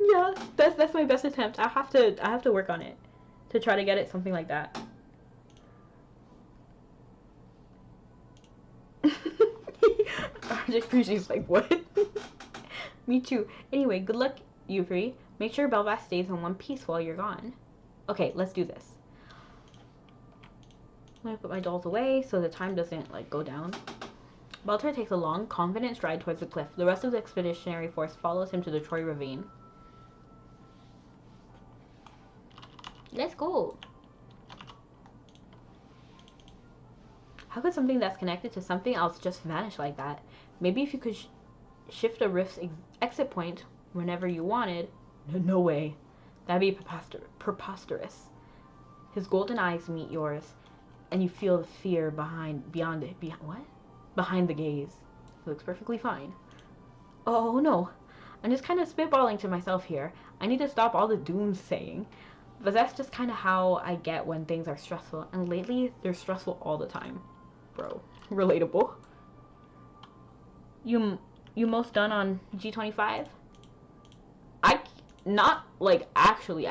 Yeah, that's my best attempt. I have to work on it to try to get it something like that. RJ3G's like, what? Me too. Anyway, good luck, Yuvri. Make sure Belvast stays in one piece while you're gone. Okay, let's do this. I'm gonna put my dolls away so the time doesn't like go down. Baltar takes a long, confident stride towards the cliff. The rest of the expeditionary force follows him to the Troy Ravine. Let's go. How could something that's connected to something else just vanish like that? Maybe if you could shift a rift's exit point whenever you wanted. No way. That'd be preposterous. His golden eyes meet yours, and you feel the fear behind the gaze. He looks perfectly fine. Oh no. I'm just kind of spitballing to myself here. I need to stop all the doomsaying. But that's just kind of how I get when things are stressful. And lately, they're stressful all the time. Bro. Relatable. You most done on G25? Not, like, actually.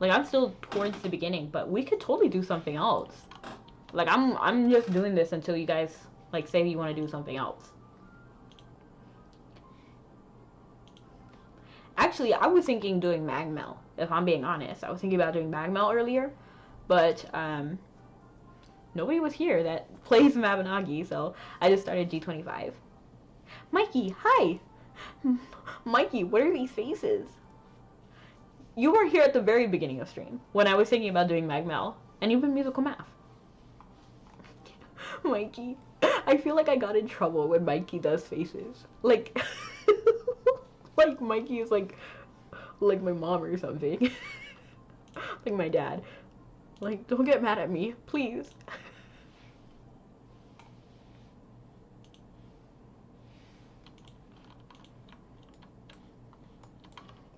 Like, I'm still towards the beginning, but we could totally do something else. Like, I'm just doing this until you guys, like, say you want to do something else. Actually, I was thinking doing mell, if I'm being honest. I was thinking about doing mell earlier, but nobody was here that plays Mabinogi, so I just started G25. Mikey, hi! Mikey, what are these faces? You were here at the very beginning of stream, when I was thinking about doing mell, and even musical math. Mikey, I feel like I got in trouble when Mikey does faces. Like... like Mikey is like my mom or something. Like my dad. Like, don't get mad at me, please.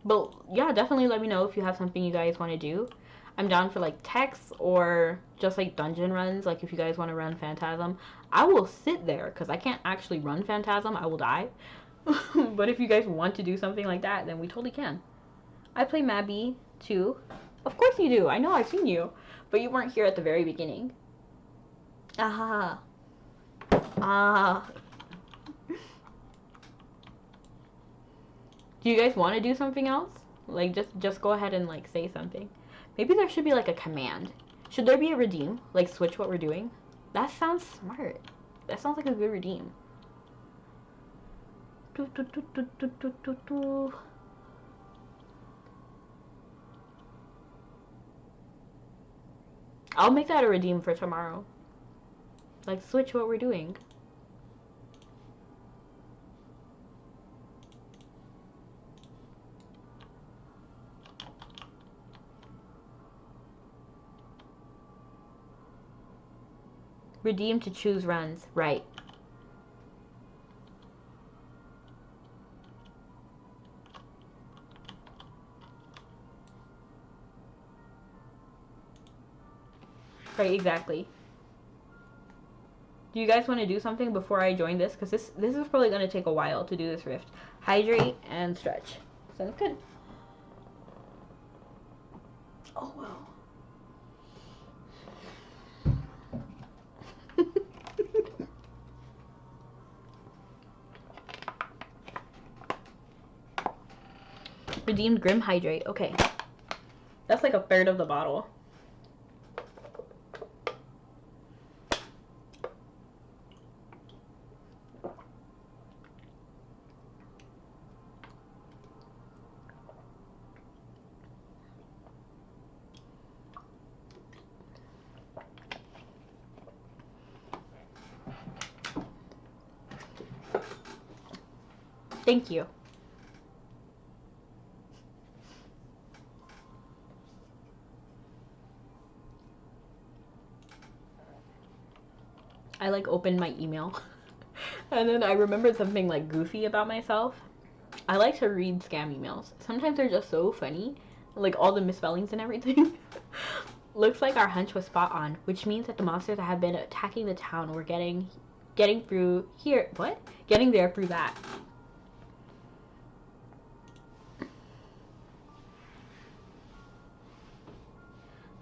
But yeah, definitely let me know if you have something you guys want to do. I'm down for like texts or just like dungeon runs. Like if you guys want to run Phantasm, I will sit there because I can't actually run Phantasm. I will die. But if you guys want to do something like that, then we totally can. I play Mabby too. Of course you do. I know, I've seen you. But you weren't here at the very beginning. Ah. Ah. Do you guys want to do something else? Like, just go ahead and, like, say something. Maybe there should be, like, a command. Should there be a redeem? Like, switch what we're doing? That sounds smart. That sounds like a good redeem. I'll make that a redeem for tomorrow. Like, switch what we're doing. Redeem to choose runs. Right. Right, exactly. Do you guys want to do something before I join this? Because this is probably going to take a while to do this rift. Hydrate and stretch. Sounds good. Oh, wow. Redeemed Grim Hydrate. Okay. That's like a third of the bottle. Thank you. I like opened my email and then I remembered something like goofy about myself. I like to read scam emails. Sometimes they're just so funny, like all the misspellings and everything. Looks like our hunch was spot on, which means that the monsters that have been attacking the town were getting through here. What? Getting there through that.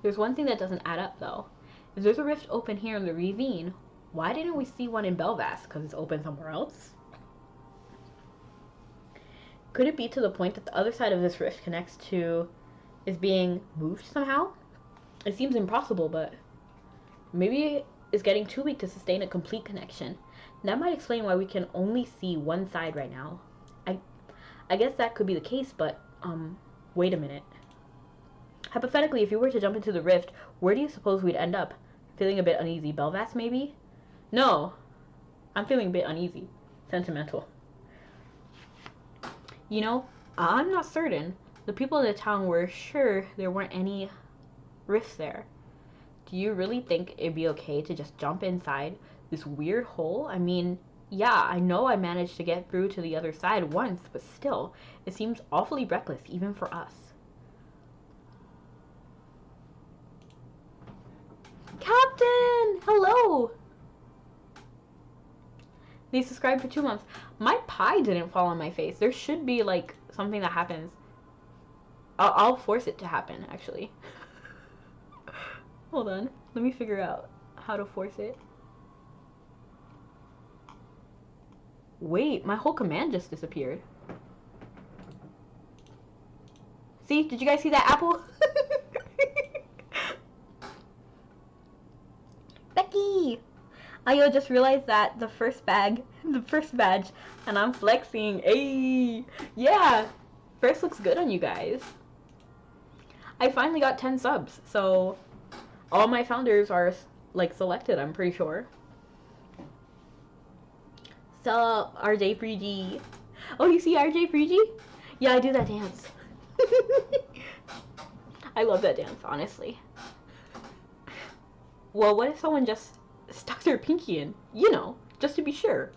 There's one thing that doesn't add up though. If there's a rift open here in the ravine, why didn't we see one in Belvast? Because it's open somewhere else? Could it be to the point that the other side of this rift connects to is being moved somehow? It seems impossible, but maybe it's getting too weak to sustain a complete connection. That might explain why we can only see one side right now. I guess that could be the case, but wait a minute. Hypothetically, if you were to jump into the rift, where do you suppose we'd end up? Feeling a bit uneasy? Belvast, maybe? No. I'm feeling a bit uneasy. Sentimental. You know, I'm not certain. The people in the town were sure there weren't any rifts there. Do you really think it'd be okay to just jump inside this weird hole? I mean, yeah, I know I managed to get through to the other side once, but still, it seems awfully reckless even for us. Captain! Hello! They subscribed for 2 months. My pie didn't fall on my face. There should be, like, something that happens. I'll force it to happen, actually. Hold on. Let me figure out how to force it. Wait, my whole command just disappeared. See? Did you guys see that apple? Becky! I just realized that the first badge, and I'm flexing. Ayy! Yeah! First looks good on you guys. I finally got 10 subs, so all my founders are, like, selected, I'm pretty sure. Sup, RJ Freegy. Oh, you see RJ Freegy? Yeah, I do that dance. I love that dance, honestly. Well, what if someone just stuck their pinky in? You know, just to be sure.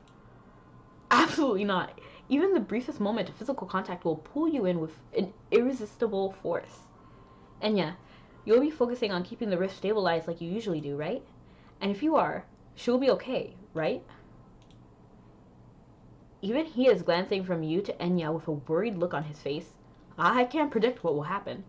Absolutely not. Even the briefest moment of physical contact will pull you in with an irresistible force. And yeah, you'll be focusing on keeping the rift stabilized like you usually do, right? And if you are, she'll be okay, right? Even he is glancing from you to Enya with a worried look on his face. I can't predict what will happen,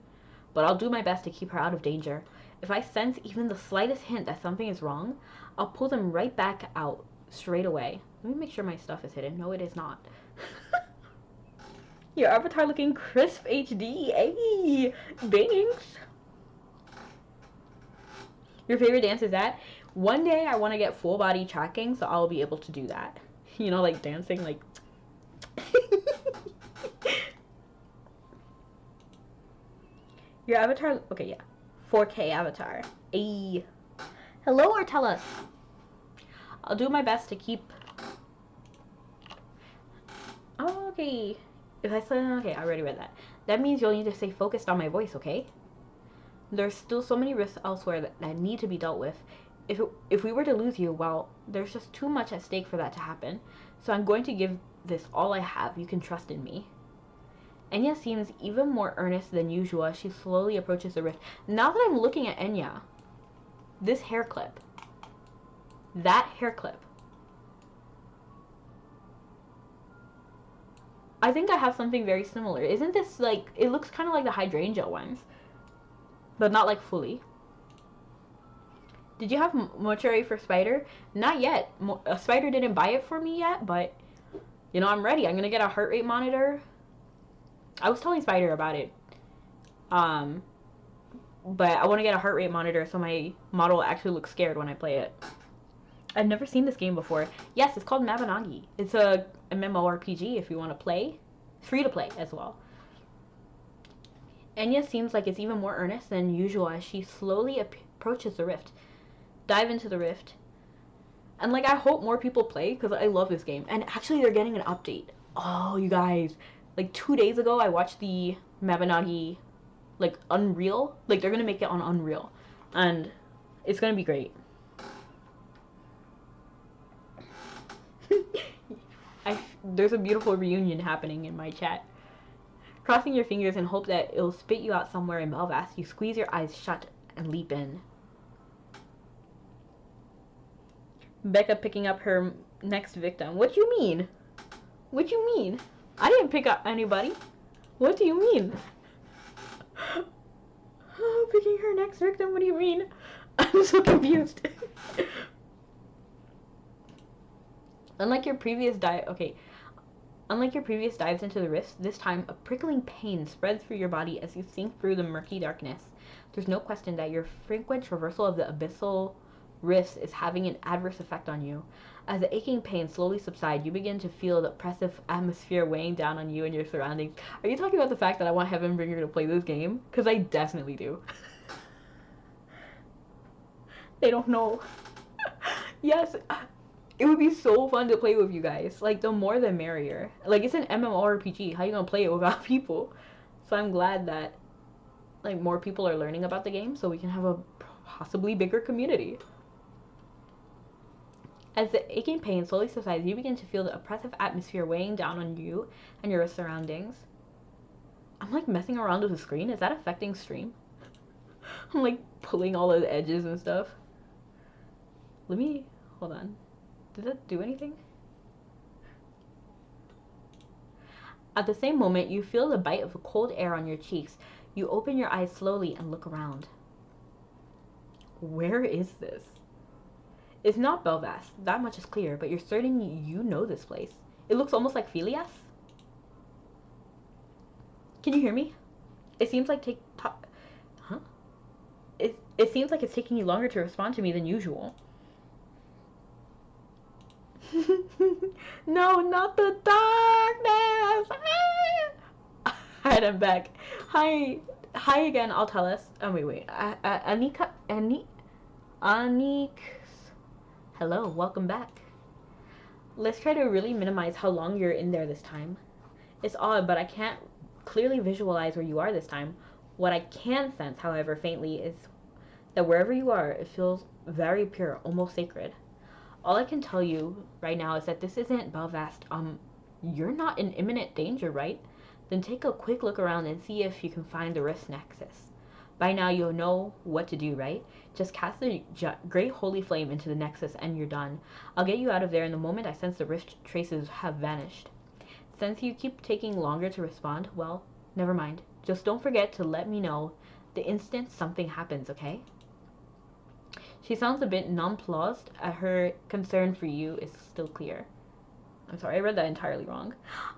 but I'll do my best to keep her out of danger. If I sense even the slightest hint that something is wrong, I'll pull them right back out straight away. Let me make sure my stuff is hidden. No, it is not. Your avatar looking crisp HD. Hey, thanks. Your favorite dance is that? One day I want to get full body tracking, so I'll be able to do that. You know, like dancing, like. Your avatar, okay, yeah. 4K avatar. Ayy. Hello, Artellus. I'll do my best to keep. Oh, okay. If I say, okay, I already read that. That means you'll need to stay focused on my voice, okay? There's still so many risks elsewhere that need to be dealt with. If we were to lose you, well, there's just too much at stake for that to happen. So I'm going to give this all I have. You can trust in me. Enya seems even more earnest than usual as she slowly approaches the rift. Now that I'm looking at Enya, this hair clip, that hair clip, I think I have something very similar. Isn't this like, it looks kind of like the hydrangea ones, but not like fully. Did you have mortuary for Spider? Not yet. Spider didn't buy it for me yet, but you know, I'm ready. I'm gonna get a heart rate monitor. I was telling Spider about it. But I want to get a heart rate monitor so my model actually looks scared when I play it. I've never seen this game before. Yes, it's called Mabinogi. It's a MMORPG if you want to play. Free to play as well. Enya seems like it's even more earnest than usual as she slowly approaches the rift. Dive into the rift. And like, I hope more people play because I love this game. And actually they're getting an update. Oh, you guys. Like 2 days ago I watched the Mabinogi like Unreal. Like they're gonna make it on Unreal. And it's gonna be great. There's a beautiful reunion happening in my chat. Crossing your fingers and hope that it'll spit you out somewhere in Belfast, you squeeze your eyes shut and leap in. Becca picking up her next victim. What do you mean? What do you mean? I didn't pick up anybody. What do you mean? Picking her next victim? What do you mean? I'm so confused. Unlike your previous dives into the rifts, this time a prickling pain spreads through your body as you sink through the murky darkness. There's no question that your frequent traversal of the abyssal rifts is having an adverse effect on you. As the aching pain slowly subsides, you begin to feel the oppressive atmosphere weighing down on you and your surroundings. Are you talking about the fact that I want Heavenbringer to play this game? Because I definitely do. They don't know. Yes, it would be so fun to play with you guys. Like, the more the merrier. Like, it's an MMORPG. How you gonna play it without people? So I'm glad that, like, more people are learning about the game so we can have a possibly bigger community. As the aching pain slowly subsides, you begin to feel the oppressive atmosphere weighing down on you and your surroundings. I'm like messing around with the screen. Is that affecting stream? I'm like pulling all the edges and stuff. Hold on. Did that do anything? At the same moment, you feel the bite of the cold air on your cheeks. You open your eyes slowly and look around. Where is this? It's not Belfast, that much is clear, but you're certain you know this place. It looks almost like Phileas. Can you hear me? It seems like It seems like it's taking you longer to respond to me than usual. No, not the darkness! Alright, I'm back. Hi again, I'll tell us. Oh, wait. Anik. Hello, welcome back. Let's try to really minimize how long you're in there this time. It's odd, but I can't clearly visualize where you are this time. What I can sense, however, faintly, is that wherever you are, it feels very pure, almost sacred. All I can tell you right now is that this isn't Belfast. You're not in imminent danger, right? Then take a quick look around and see if you can find the rift nexus. By now you'll know what to do, right? Just cast the great holy flame into the nexus and you're done. I'll get you out of there in the moment I sense the rift traces have vanished. Since you keep taking longer to respond, well, never mind. Just don't forget to let me know the instant something happens, okay? She sounds a bit nonplussed. Her concern for you is still clear. I'm sorry, I read that entirely wrong.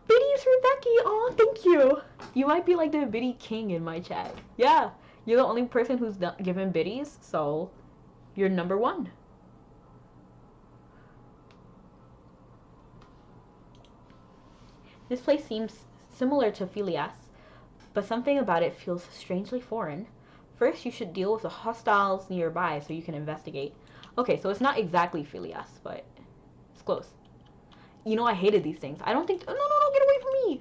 Biddies for Becky! Oh, thank you! You might be like the biddy king in my chat. Yeah, you're the only person who's given biddies, so you're number one. This place seems similar to Phileas, but something about it feels strangely foreign. First, you should deal with the hostiles nearby so you can investigate. Okay, so it's not exactly Phileas, but it's close. You know, I hated these things. I don't think... No, get away from me!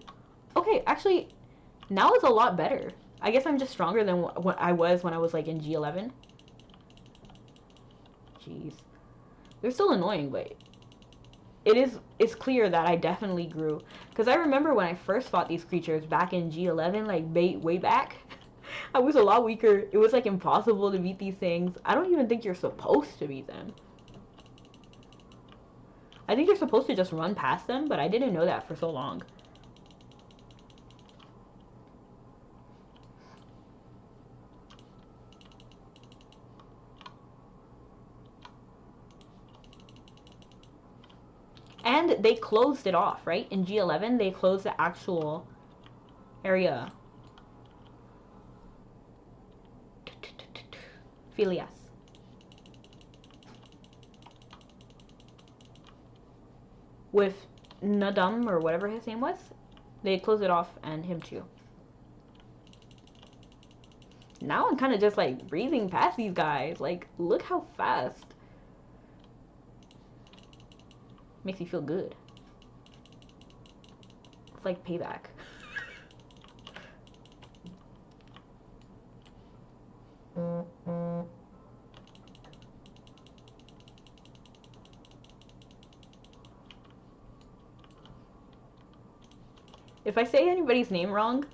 Okay, actually, now it's a lot better. I guess I'm just stronger than what I was when I was, like, in G11. Jeez. They're still annoying, but it's clear that I definitely grew. Because I remember when I first fought these creatures back in G11, like way back, I was a lot weaker. It was like impossible to beat these things. I don't even think you're supposed to beat them. I think you're supposed to just run past them, but I didn't know that for so long. And they closed it off, right? In G11, they closed the actual area. Phileas. With Nadum, or whatever his name was, they closed it off, and him too. Now I'm kind of just like breezing past these guys. Like, look how fast. Makes you feel good. It's like payback. If I say anybody's name wrong,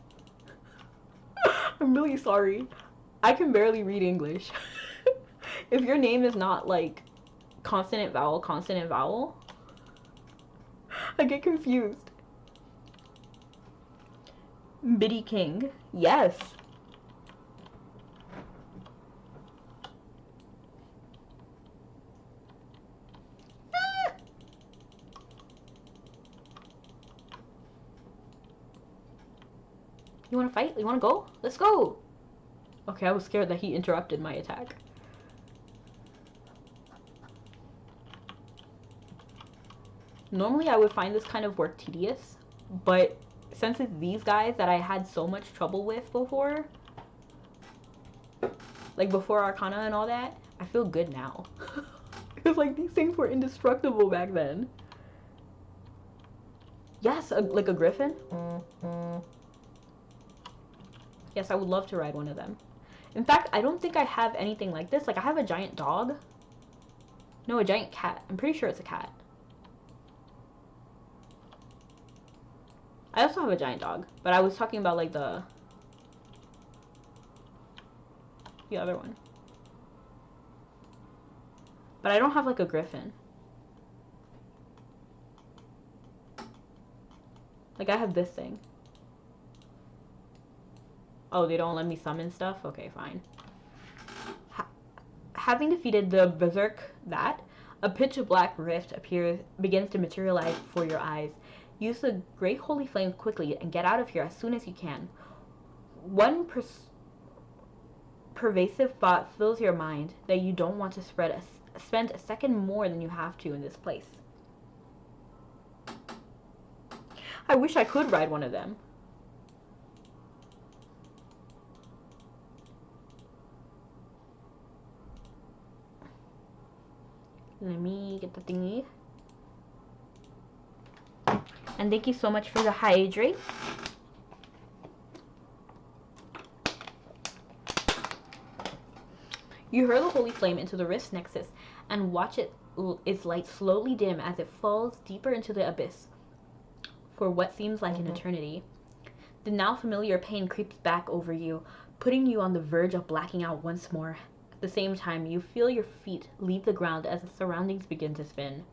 I'm really sorry. I can barely read English. If your name is not like consonant vowel, I get confused. Biddy King. Yes. You want to fight? You want to go? Let's go. Okay, I was scared that he interrupted my attack. Normally I would find this kind of work tedious, but since it's these guys that I had so much trouble with before, like before Arcana and all that, I feel good now. Because like these things were indestructible back then. Yes, like a griffin. Yes, I would love to ride one of them. In fact, I don't think I have anything like this. Like I have a giant dog. No, a giant cat. I'm pretty sure it's a cat. I also have a giant dog, but I was talking about like the other one. But I don't have like a griffin. Like I have this thing. Oh, they don't let me summon stuff? Okay, fine. Having defeated the berserk a pitch black rift begins to materialize before your eyes. Use the great holy flame quickly and get out of here as soon as you can. One pervasive thought fills your mind that you don't want to spend a second more than you have to in this place. I wish I could ride one of them. Let me get the thingy. And thank you so much for the hydrate. You hurl the holy flame into the rift's nexus and watch its light slowly dim as it falls deeper into the abyss for what seems like an eternity. The now familiar pain creeps back over you, putting you on the verge of blacking out once more. At the same time, you feel your feet leave the ground as the surroundings begin to spin.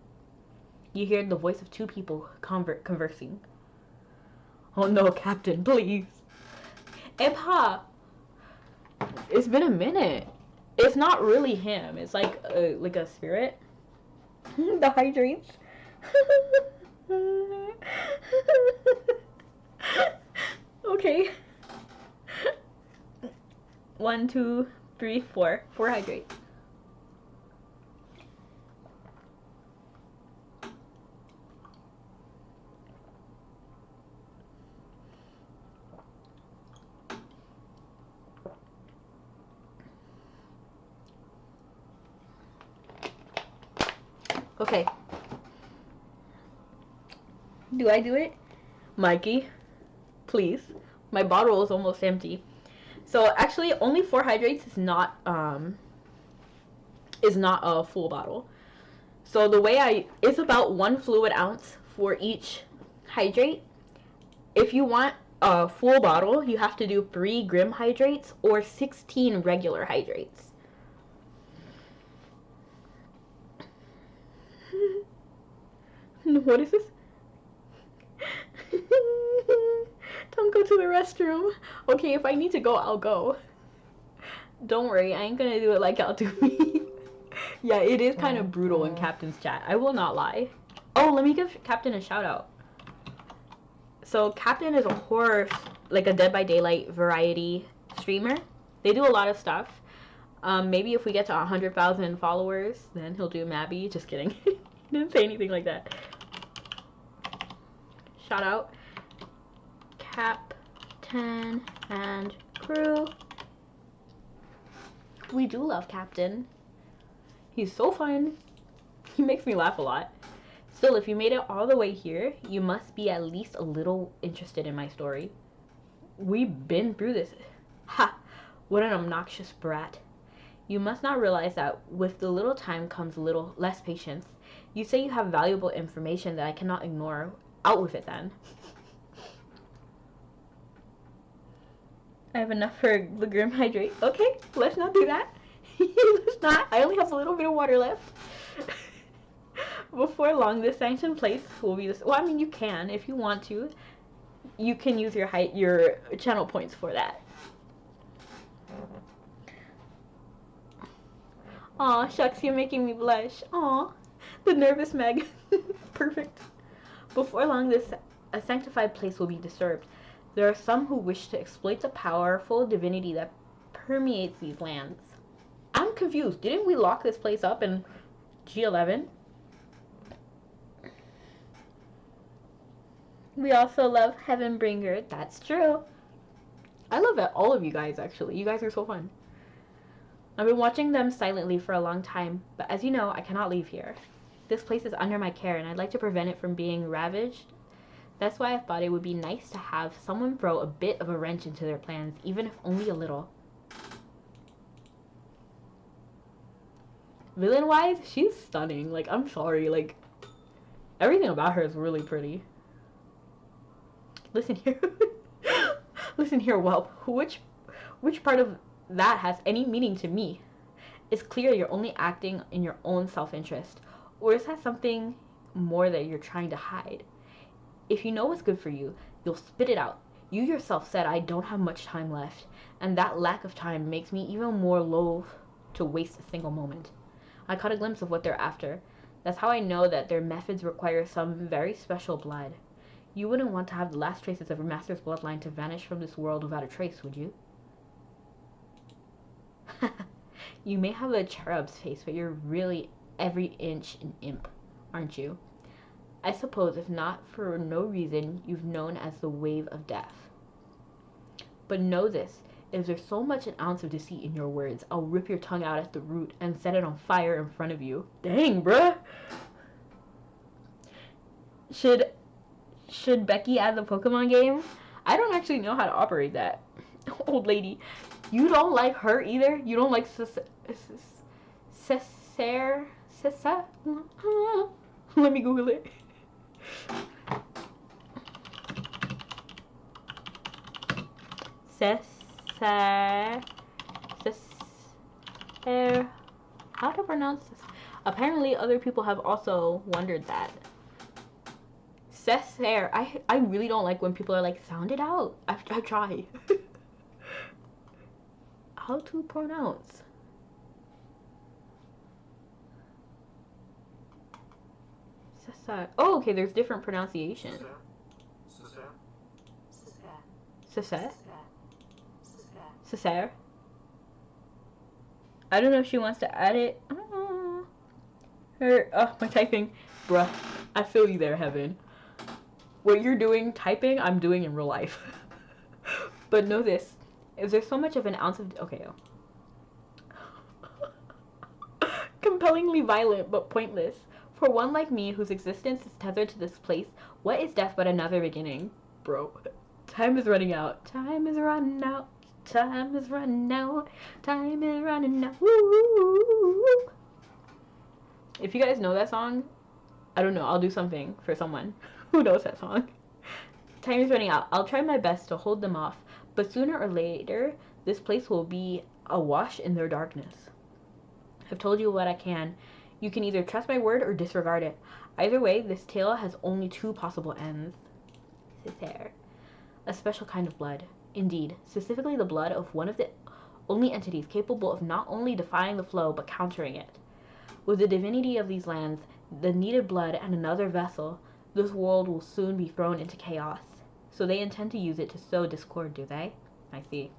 You hear the voice of two people conversing. Oh no, Captain, please. Ebha! It's been a minute. It's not really him. It's like a spirit. The hydrates. Okay. 1, 2, 3, 4. 4 hydrates. Okay. Do I do it? Mikey, please. My bottle is almost empty. So actually only 4 hydrates is not is not a full bottle. So the way it's about 1 fluid ounce for each hydrate. If you want a full bottle, you have to do 3 Grim hydrates or 16 regular hydrates. What is this? Don't go to the restroom. Okay, if I need to go, I'll go. Don't worry, I ain't gonna do it like y'all do me. Yeah, it is kind of brutal in Captain's chat. I will not lie. Oh, let me give Captain a shout out. So Captain is a horror, like a Dead by Daylight variety streamer. They do a lot of stuff. Maybe if we get to 100,000 followers, then he'll do Mabby. Just kidding. He didn't say anything like that. Shout out Captain and crew. We do love Captain. He's so fun. He makes me laugh a lot. Still, if you made it all the way here, you must be at least a little interested in my story. We've been through this. Ha! What an obnoxious brat. You must not realize that with the little time comes a little less patience. You say you have valuable information that I cannot ignore. Out with it then. I have enough for the Grim Hydrate. Okay, let's not do that. Let's not. I only have a little bit of water left. Before long, this sanctioned place will be this. Well, I mean, you can if you want to. You can use your channel points for that. Aw, shucks, you're making me blush. Aw, the nervous Meg. Perfect. Before long, this sanctified place will be disturbed. There are some who wish to exploit the powerful divinity that permeates these lands. I'm confused. Didn't we lock this place up in G11? We also love Heavenbringer. That's true. I love all of you guys, actually. You guys are so fun. I've been watching them silently for a long time, but as you know, I cannot leave here. This place is under my care, and I'd like to prevent it from being ravaged. That's why I thought it would be nice to have someone throw a bit of a wrench into their plans, even if only a little. Villain-wise, she's stunning. Like, I'm sorry. Like, everything about her is really pretty. Listen here. Listen here, whelp. Which part of that has any meaning to me? It's clear you're only acting in your own self-interest. Or is that something more that you're trying to hide? If you know what's good for you, you'll spit it out. You yourself said I don't have much time left, and that lack of time makes me even more loath to waste a single moment. I caught a glimpse of what they're after. That's how I know that their methods require some very special blood. You wouldn't want to have the last traces of your master's bloodline to vanish from this world without a trace, would you? You may have a cherub's face, but you're really every inch an imp, aren't you? I suppose if not for no reason, you've known as the wave of death. But know this, if there's so much an ounce of deceit in your words, I'll rip your tongue out at the root and set it on fire in front of you. Dang, bruh! Should Becky add the Pokemon game? I don't actually know how to operate that. Old lady, you don't like her either? You don't like Cesare? Let me Google it. How to pronounce this? Apparently other people have also wondered that. Cesare. I really don't like when people are like, sound it out. I try. How to pronounce? Cesare. Oh, okay, there's different pronunciation. Cesare? Cesare? I don't know if she wants to add it. My typing. Bruh, I feel you there, Heaven. What you're doing typing, I'm doing in real life. But know this. If there's so much of an ounce of... Okay. Compellingly violent, but pointless. For one like me, whose existence is tethered to this place, what is death but another beginning? Bro. Time is running out. Time is running out. Time is running out. Time is running out. Woo! If you guys know that song, I don't know, I'll do something for someone who knows that song. Time is running out. I'll try my best to hold them off, but sooner or later, this place will be awash in their darkness. I've told you what I can. You can either trust my word or disregard it. Either way, this tale has only two possible ends. There. A special kind of blood. Indeed, specifically the blood of one of the only entities capable of not only defying the flow, but countering it. With the divinity of these lands, the needed blood, and another vessel, this world will soon be thrown into chaos. So they intend to use it to sow discord, do they? I see.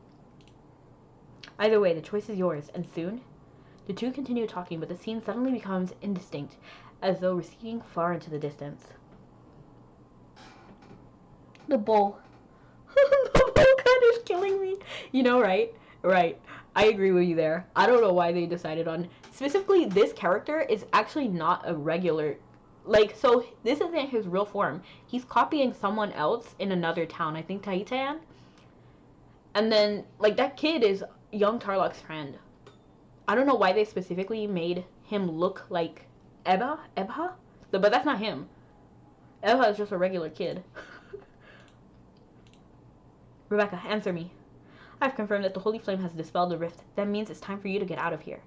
Either way, the choice is yours, and soon? The two continue talking, but the scene suddenly becomes indistinct, as though receding far into the distance. The bull. The bull cut is killing me. You know, right? Right. I agree with you there. I don't know why they decided on... Specifically, this character is actually not a regular... Like, so this isn't his real form. He's copying someone else in another town. I think Titan. And then, like, that kid is young Tarlok's friend. I don't know why they specifically made him look like Ebha? But that's not him. Ebha is just a regular kid. Rebecca, answer me. I've confirmed that the Holy Flame has dispelled the rift. That means it's time for you to get out of here.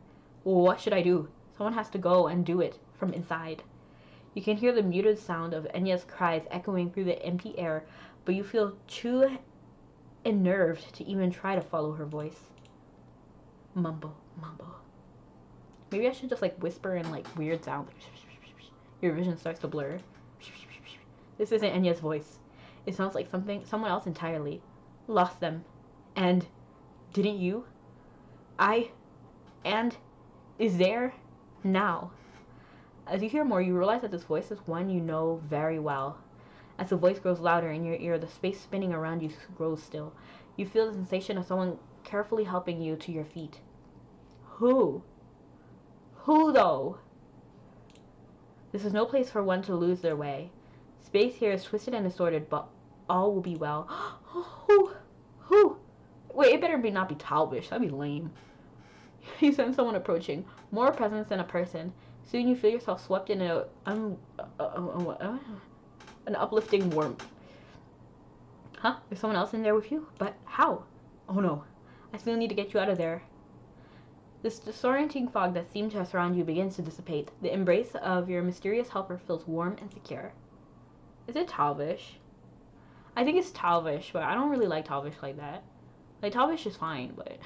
Well, what should I do? Someone has to go and do it from inside. You can hear the muted sound of Enya's cries echoing through the empty air, but you feel too unnerved to even try to follow her voice. Mumble, mumble. Maybe I should just like whisper and like weird sounds. Your vision starts to blur. This isn't Enya's voice. It sounds like someone else entirely. Lost them. And didn't you? And is there now. As you hear more, you realize that this voice is one you know very well. As the voice grows louder in your ear, the space spinning around you grows still. You feel the sensation of someone carefully helping you to your feet. Who? Who, though? This is no place for one to lose their way. Space here is twisted and distorted, but all will be well. Who? Wait, it better not be Talbish. That'd be lame. You sense someone approaching. More presence than a person. Soon you feel yourself swept in an uplifting warmth. Huh? There's someone else in there with you? But how? Oh no. I still need to get you out of there. This disorienting fog that seemed to surround you begins to dissipate. The embrace of your mysterious helper feels warm and secure. Is it Talvish? I think it's Talvish, but I don't really like Talvish like that. Like, Talvish is fine, but...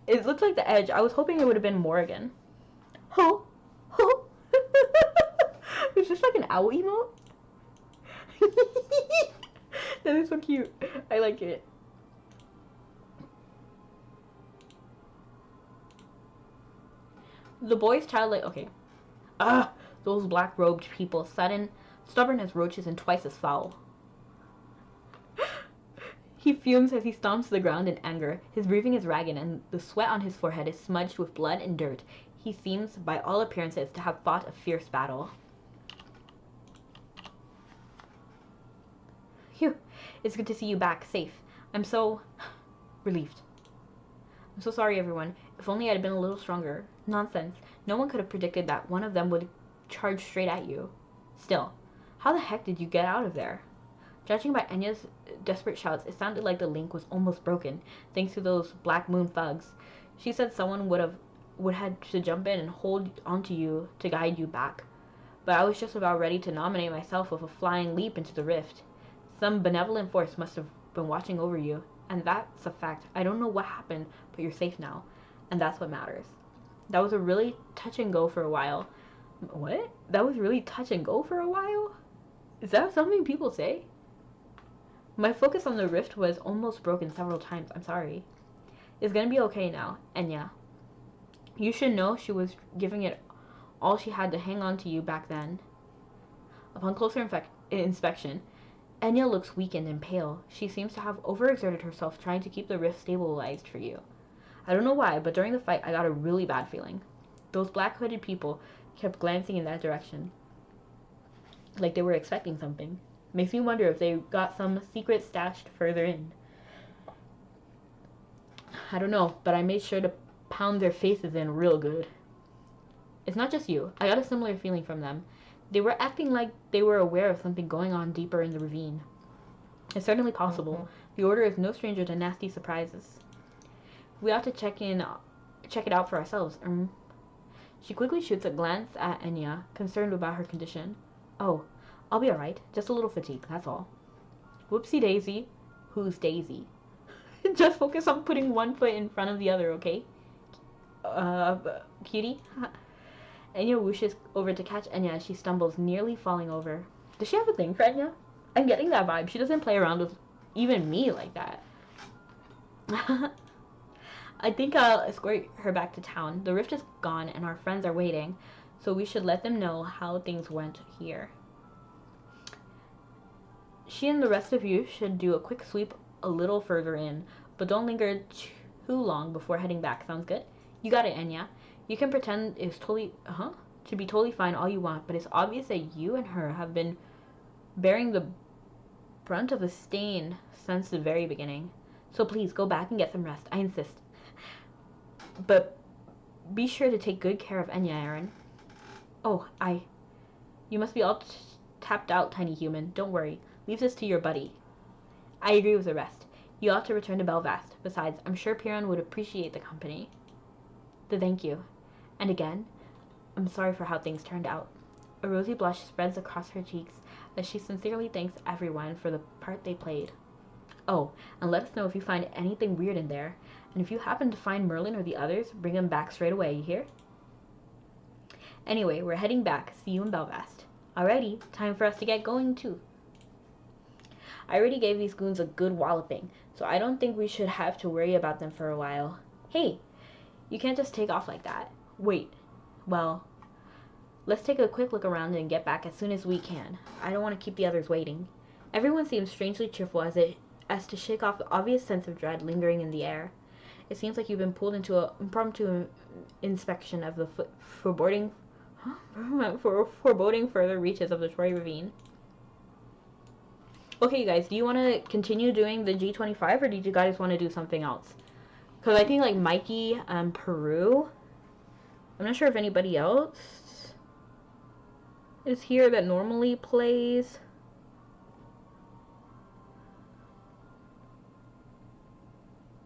It looks like the edge. I was hoping it would have been Morrigan. Ho! Is this like an owl emote? That is so cute. I like it. The boy's childlike... Okay. Those black-robed people. Stubborn as roaches and twice as foul. He fumes as he stomps the ground in anger. His breathing is ragged and the sweat on his forehead is smudged with blood and dirt. He seems, by all appearances, to have fought a fierce battle. Phew. It's good to see you back, safe. I'm so... relieved. I'm so sorry, everyone. If only I had been a little stronger. Nonsense. No one could have predicted that one of them would charge straight at you. Still, how the heck did you get out of there? Judging by Enya's desperate shouts, it sounded like the link was almost broken, thanks to those Black Moon thugs. She said someone would have to jump in and hold onto you to guide you back. But I was just about ready to nominate myself with a flying leap into the rift. Some benevolent force must have been watching over you, and that's a fact. I don't know what happened, but you're safe now, and that's what matters. That was a really touch and go for a while. What? That was really touch and go for a while? Is that something people say? My focus on the rift was almost broken several times. I'm sorry. It's gonna be okay now, Enya. You should know she was giving it all she had to hang on to you back then. Upon closer inspection, Enya looks weakened and pale. She seems to have overexerted herself trying to keep the rift stabilized for you. I don't know why, but during the fight I got a really bad feeling. Those black-hooded people kept glancing in that direction, like they were expecting something. Makes me wonder if they got some secret stashed further in. I don't know, but I made sure to pound their faces in real good. It's not just you. I got a similar feeling from them. They were acting like they were aware of something going on deeper in the ravine. It's certainly possible. The Order is no stranger to nasty surprises. We ought to check it out for ourselves. She quickly shoots a glance at Enya, concerned about her condition. Oh, I'll be alright. Just a little fatigue, that's all. Whoopsie daisy. Who's Daisy? Just focus on putting one foot in front of the other, okay? Cutie? Enya whooshes over to catch Enya as she stumbles, nearly falling over. Does she have a thing for Enya? I'm getting that vibe. She doesn't play around with even me like that. I think I'll escort her back to town. The rift is gone and our friends are waiting, so we should let them know how things went here. She and the rest of you should do a quick sweep a little further in, but don't linger too long before heading back. Sounds good? You got it, Enya. You can pretend it's totally, to be totally fine all you want, but it's obvious that you and her have been bearing the brunt of the stain since the very beginning. So please, go back and get some rest. I insist. But be sure to take good care of Enya, Aaron. Oh, You must be all tapped out, tiny human. Don't worry. Leave this to your buddy. I agree with the rest. You ought to return to Belvast. Besides, I'm sure Piran would appreciate the company. Thank you. And again, I'm sorry for how things turned out. A rosy blush spreads across her cheeks as she sincerely thanks everyone for the part they played. Oh, and let us know if you find anything weird in there. And if you happen to find Merlin or the others, bring them back straight away, you hear? Anyway, we're heading back. See you in Belvast. Alrighty, time for us to get going too. I already gave these goons a good walloping, so I don't think we should have to worry about them for a while. Hey, you can't just take off like that. Wait, well, let's take a quick look around and get back as soon as we can. I don't want to keep the others waiting. Everyone seems strangely cheerful as to shake off the obvious sense of dread lingering in the air. It seems like you've been pulled into an impromptu inspection of the foreboding further reaches of the Troy Ravine. Okay, you guys, do you want to continue doing the G25 or did you guys want to do something else? Because I think like Mikey and Peru, I'm not sure if anybody else is here that normally plays.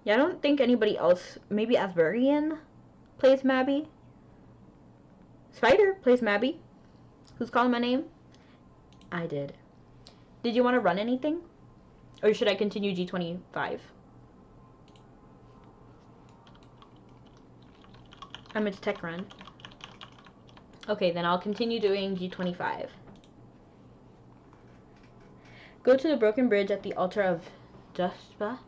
Yeah, I don't think anybody else, maybe Asburian plays Mabby. Spider plays Mabby. Who's calling my name? I did. Did you want to run anything? Or should I continue G25? I'm a tech run. Okay, then I'll continue doing G25. Go to the broken bridge at the altar of Dustba.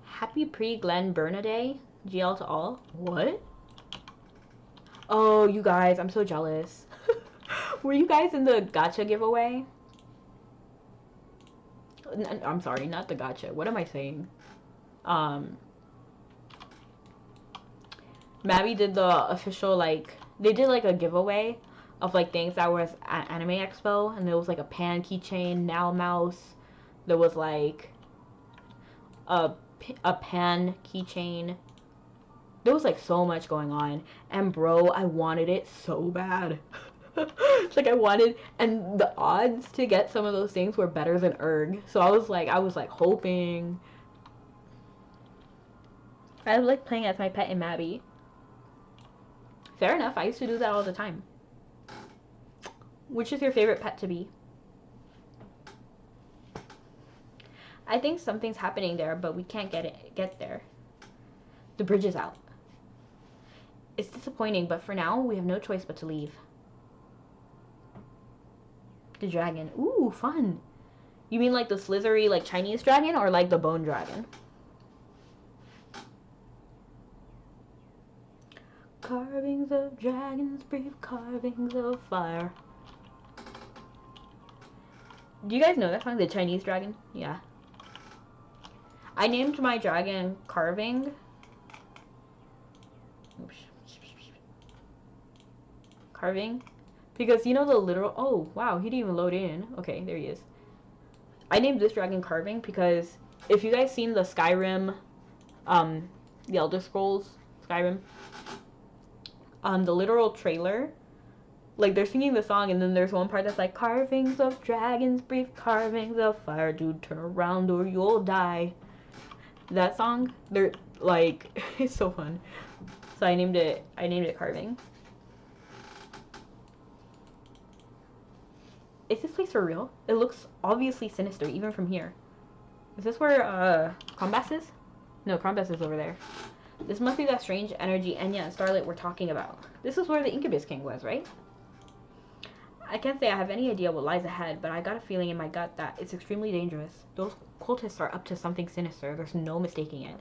Happy pre-Glen Burna Day. GL to all. What? Oh, you guys, I'm so jealous. Were you guys in the gacha giveaway? I'm sorry, not the gacha. What am I saying? Mabby did the official, like, they did like a giveaway of like things that was at Anime Expo, and there was like a pan keychain, Now Mouse. There was like a pan keychain. There was like so much going on, and bro, I wanted it so bad. Like I wanted, and the odds to get some of those things were better than ERG. So I was like hoping. I like playing as my pet in Mabby. Fair enough, I used to do that all the time. Which is your favorite pet to be? I think something's happening there, but we can't get there. The bridge is out. It's disappointing, but for now, we have no choice but to leave. The dragon. Ooh, fun. You mean like the slithery, like Chinese dragon, or like the bone dragon? Carvings of dragons, brief carvings of fire. Do you guys know that song, the Chinese dragon? Yeah. I named my dragon Carving. Oops. Carving. Because you know the literal... Oh, wow, he didn't even load in. Okay, there he is. I named this dragon Carving because if you guys seen the Skyrim, the Elder Scrolls Skyrim, on the literal trailer, like they're singing the song, and then there's one part that's like, carvings of dragons, brief carvings of fire, dude, turn around or you'll die. That song, they're like, it's so fun. So I named it Carving. Is this place for real? It looks obviously sinister, even from here. Is this where Crombas is? No, Crombas is over there. This must be that strange energy Enya and Starlight were talking about. This is where the Incubus King was, right? I can't say I have any idea what lies ahead, but I got a feeling in my gut that it's extremely dangerous. Those cultists are up to something sinister. There's no mistaking it.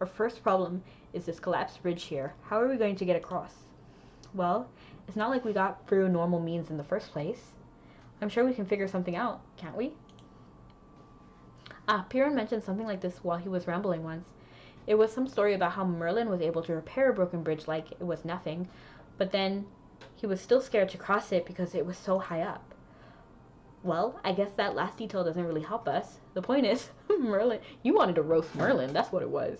Our first problem is this collapsed bridge here. How are we going to get across? Well, it's not like we got through normal means in the first place. I'm sure we can figure something out, can't we? Piran mentioned something like this while he was rambling once. It was some story about how Merlin was able to repair a broken bridge like it was nothing, but then he was still scared to cross it because it was so high up. Well, I guess that last detail doesn't really help us. The point is, Merlin, you wanted to roast Merlin, that's what it was.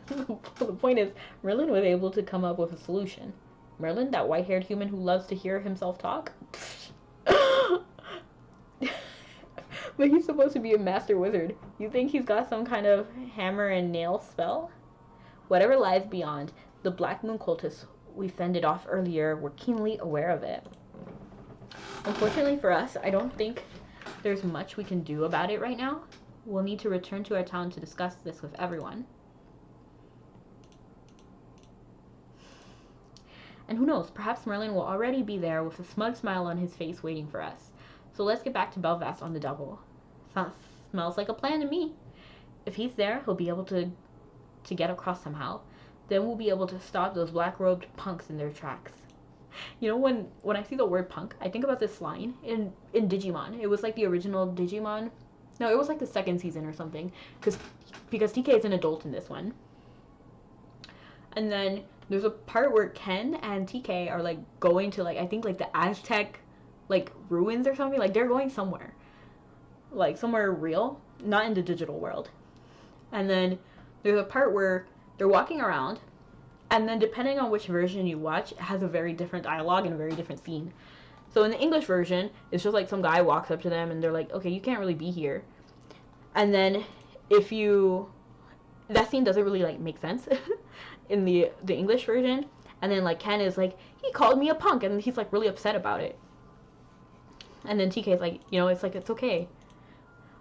The point is, Merlin was able to come up with a solution. Merlin, that white-haired human who loves to hear himself talk? But he's supposed to be a master wizard. You think he's got some kind of hammer and nail spell? Whatever lies beyond, the Black Moon cultists we fended off earlier were keenly aware of it. Unfortunately for us, I don't think there's much we can do about it right now. We'll need to return to our town to discuss this with everyone. And who knows, perhaps Merlin will already be there with a smug smile on his face waiting for us. So let's get back to Belvast on the double. Smells like a plan to me. If he's there, he'll be able to get across somehow. Then we'll be able to stop those black-robed punks in their tracks. You know, when I see the word punk, I think about this line in Digimon. It was like the original Digimon. No, it was like the second season or something. Because TK is an adult in this one. And then there's a part where Ken and TK are like going to like, I think like the Aztec like ruins or something. Like they're going somewhere. Like somewhere real, not in the digital world. And then there's a part where they're walking around, and then depending on which version you watch, it has a very different dialogue and a very different scene. So in the English version, it's just like some guy walks up to them and they're like, okay, you can't really be here. And then that scene doesn't really like make sense in the English version. And then like Ken is like, he called me a punk, and he's like really upset about it. And then TK is like, you know, it's like, it's okay.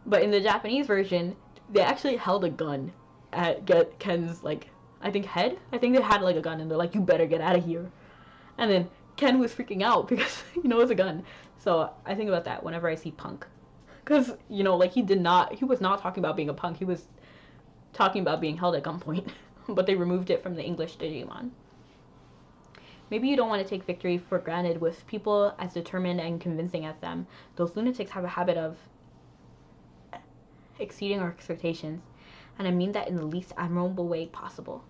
But in the Japanese version, they actually held a gun at Ken's, like, I think head? I think they had, like, a gun, and they're like, you better get out of here. And then Ken was freaking out because, you know, it's a gun. So I think about that whenever I see punk. Because, you know, like, he was not talking about being a punk. He was talking about being held at gunpoint. But they removed it from the English Digimon. Maybe you don't want to take victory for granted with people as determined and convincing as them. Those lunatics have a habit of exceeding our expectations, and I mean that in the least admirable way possible.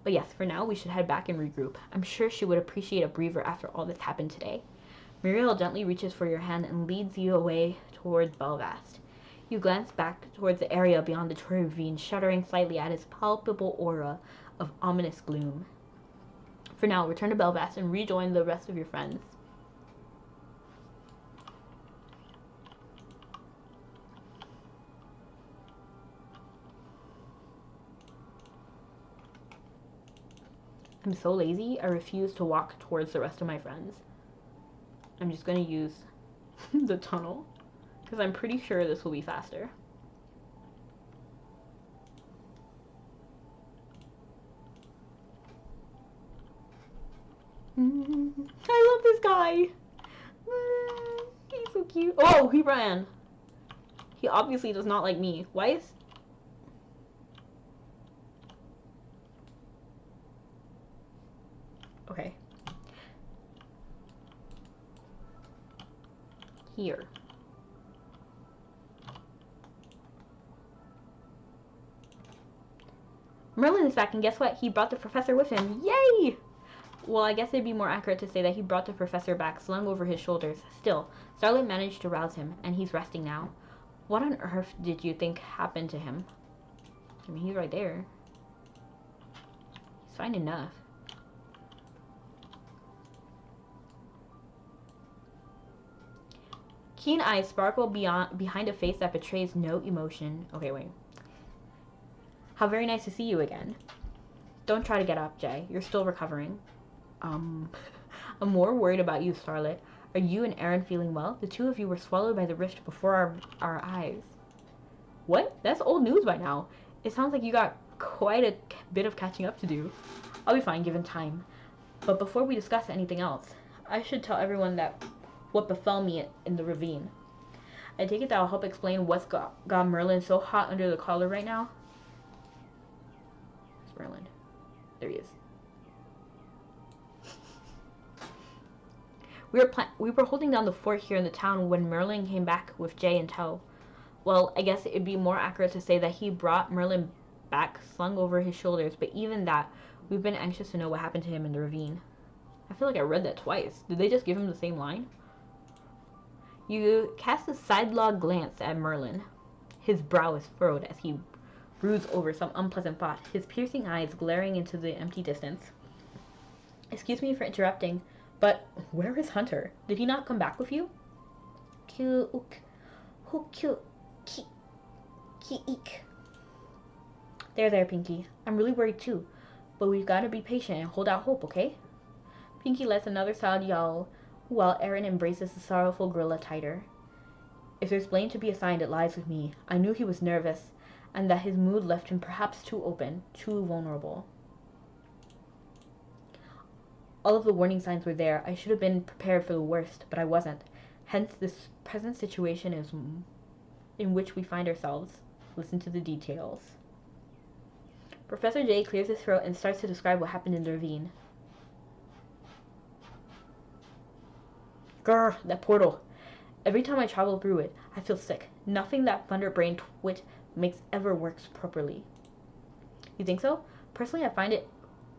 But yes, for now we should head back and regroup. I'm sure she would appreciate a breather after all that's happened today. Muriel gently reaches for your hand and leads you away towards Belvast. You glance back towards the area beyond the Toy Ravine, shuddering slightly at its palpable aura of ominous gloom. For now, return to Belvast and rejoin the rest of your friends. I'm so lazy, I refuse to walk towards the rest of my friends. I'm just going to use the tunnel, because I'm pretty sure this will be faster. I love this guy! He's so cute. Oh, he ran! He obviously does not like me. Why is... Okay. Here. Merlin is back, and guess what? He brought the professor with him. Yay! Well, I guess it'd be more accurate to say that he brought the professor back, slung over his shoulders. Still, Starlight managed to rouse him, and he's resting now. What on earth did you think happened to him? I mean, he's right there. He's fine enough. Keen eyes sparkle behind a face that betrays no emotion. Okay, wait. How very nice to see you again. Don't try to get up, Jay. You're still recovering. I'm more worried about you, Starlet. Are you and Aaron feeling well? The two of you were swallowed by the rift before our eyes. What? That's old news by now. It sounds like you got quite a bit of catching up to do. I'll be fine given time. But before we discuss anything else, I should tell everyone that what befell me in the ravine. I take it that will help explain what's got Merlin so hot under the collar right now. It's Merlin. There he is. We were holding down the fort here in the town when Merlin came back with Jay in tow. Well, I guess it'd be more accurate to say that he brought Merlin back slung over his shoulders, but even that, we've been anxious to know what happened to him in the ravine. I feel like I read that twice. Did they just give him the same line? You cast a sidelong glance at Merlin. His brow is furrowed as he broods over some unpleasant thought, his piercing eyes glaring into the empty distance. Excuse me for interrupting, but where is Hunter? Did he not come back with you? There, Pinky. I'm really worried too, but we've got to be patient and hold out hope, okay? Pinky lets another sound yowl while Aaron embraces the sorrowful gorilla tighter. If there's blame to be assigned, it lies with me. I knew he was nervous, and that his mood left him perhaps too open, too vulnerable. All of the warning signs were there. I should have been prepared for the worst, but I wasn't. Hence, this present situation is in which we find ourselves. Listen to the details. Professor J clears his throat and starts to describe what happened in the ravine. Grr, that portal. Every time I travel through it, I feel sick. Nothing that Thunderbrain Twit makes ever works properly. You think so? Personally, I find it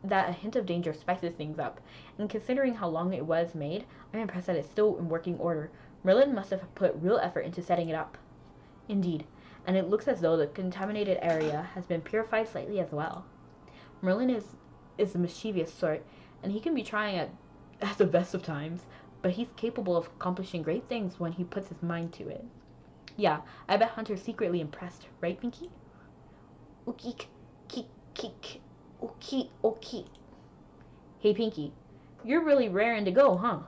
that a hint of danger spices things up, and considering how long it was made, I'm impressed that it's still in working order. Merlin must have put real effort into setting it up. Indeed, and it looks as though the contaminated area has been purified slightly as well. Merlin is the mischievous sort, and he can be trying at the best of times, but he's capable of accomplishing great things when he puts his mind to it. Yeah, I bet Hunter's secretly impressed, right, Pinky? Ukik, kik, kik, uki, oki. Hey, Pinky, you're really raring to go, huh?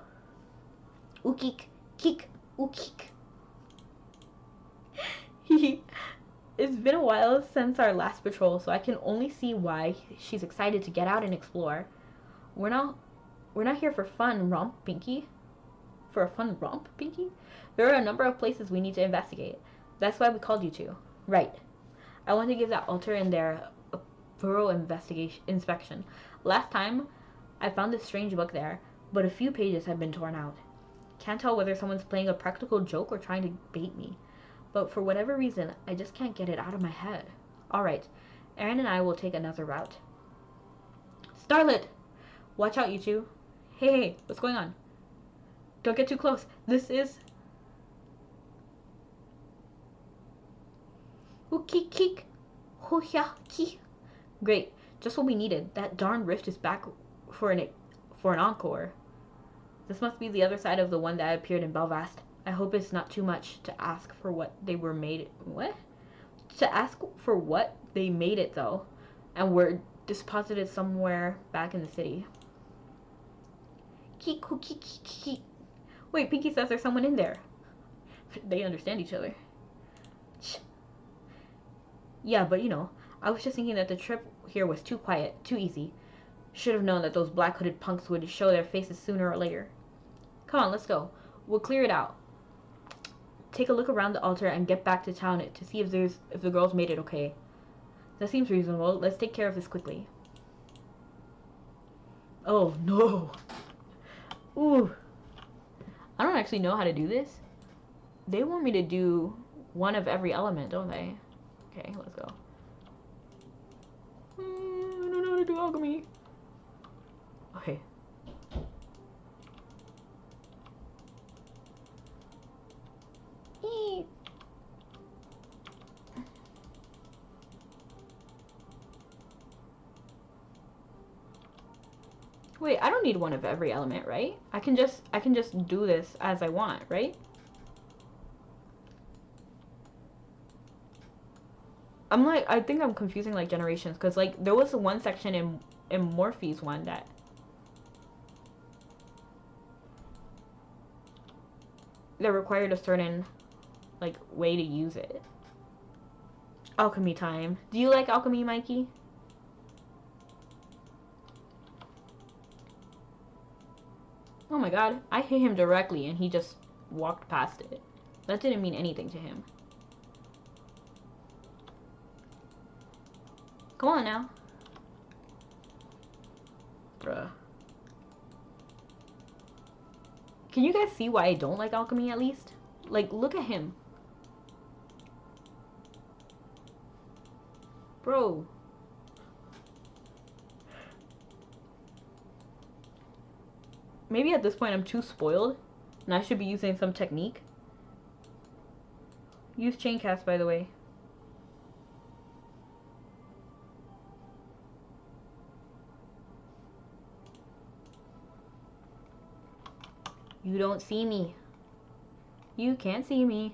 Ukik, kik, ukik. It's been a while since our last patrol, so I can only see why she's excited to get out and explore. We're not here for fun, romp, Pinky. For a fun romp, Pinky? There are a number of places we need to investigate. That's why we called you two. Right. I want to give that altar in there a thorough inspection. Last time, I found this strange book there, but a few pages have been torn out. Can't tell whether someone's playing a practical joke or trying to bait me. But for whatever reason, I just can't get it out of my head. Alright, Aaron and I will take another route. Starlet! Watch out, you two. Hey, what's going on? Don't get too close. This is... Ukikik. Hoya-ki. Great. Just what we needed. That darn rift is back for an encore. This must be the other side of the one that appeared in Belvast. I hope it's not too much to ask for what they were made... What? To ask for what they made it, though. And were deposited somewhere back in the city. Kik. Wait, Pinky says there's someone in there. They understand each other. Yeah, but you know, I was just thinking that the trip here was too quiet, too easy. Should have known that those black-hooded punks would show their faces sooner or later. Come on, let's go. We'll clear it out. Take a look around the altar and get back to town to see if the girls made it okay. That seems reasonable. Let's take care of this quickly. Oh, no. Ooh. I don't actually know how to do this. They want me to do one of every element, don't they? Okay, let's go. I don't know how to do alchemy. Okay. Eee. Wait, I don't need one of every element, right? I can just do this as I want, right? I'm like, I think I'm confusing like generations, because like there was one section in Morphe's one that required a certain like way to use it. Alchemy time. Do you like alchemy, Mikey? Oh my god, I hit him directly and he just walked past it. That didn't mean anything to him. Come on now. Bruh. Can you guys see why I don't like alchemy at least? Like, look at him. Bro. Maybe at this point I'm too spoiled and I should be using some technique. Use chain cast, by the way. You don't see me. You can't see me.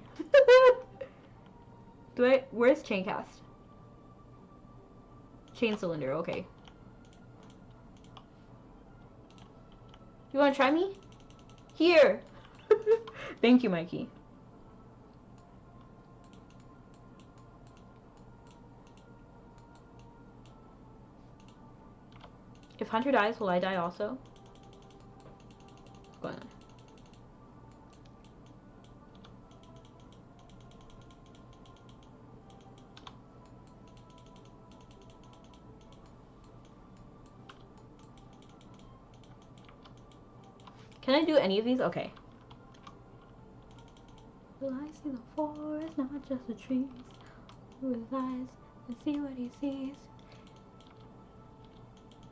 Where's chain cast? Chain cylinder, okay. You wanna try me? Here! Thank you, Mikey. If Hunter dies, will I die also? What's going on? Can I do any of these? Okay. Will I see the forest, not just the trees? With his eyes and see what he sees.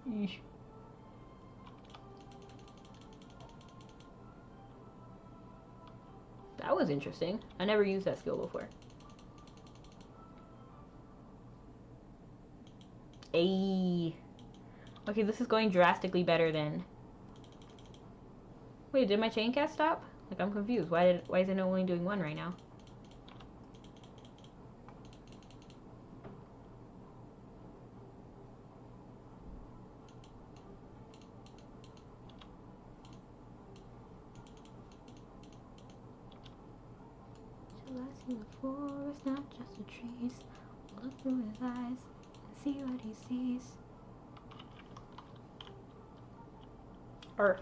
Eesh. That was interesting. I never used that skill before. Ayy. Okay, this is going drastically better than... Wait, did my chain cast stop? Like, I'm confused. Why is it only doing one right now? Till I see the forest, not just the trees. Look through his eyes and see what he sees. Earth.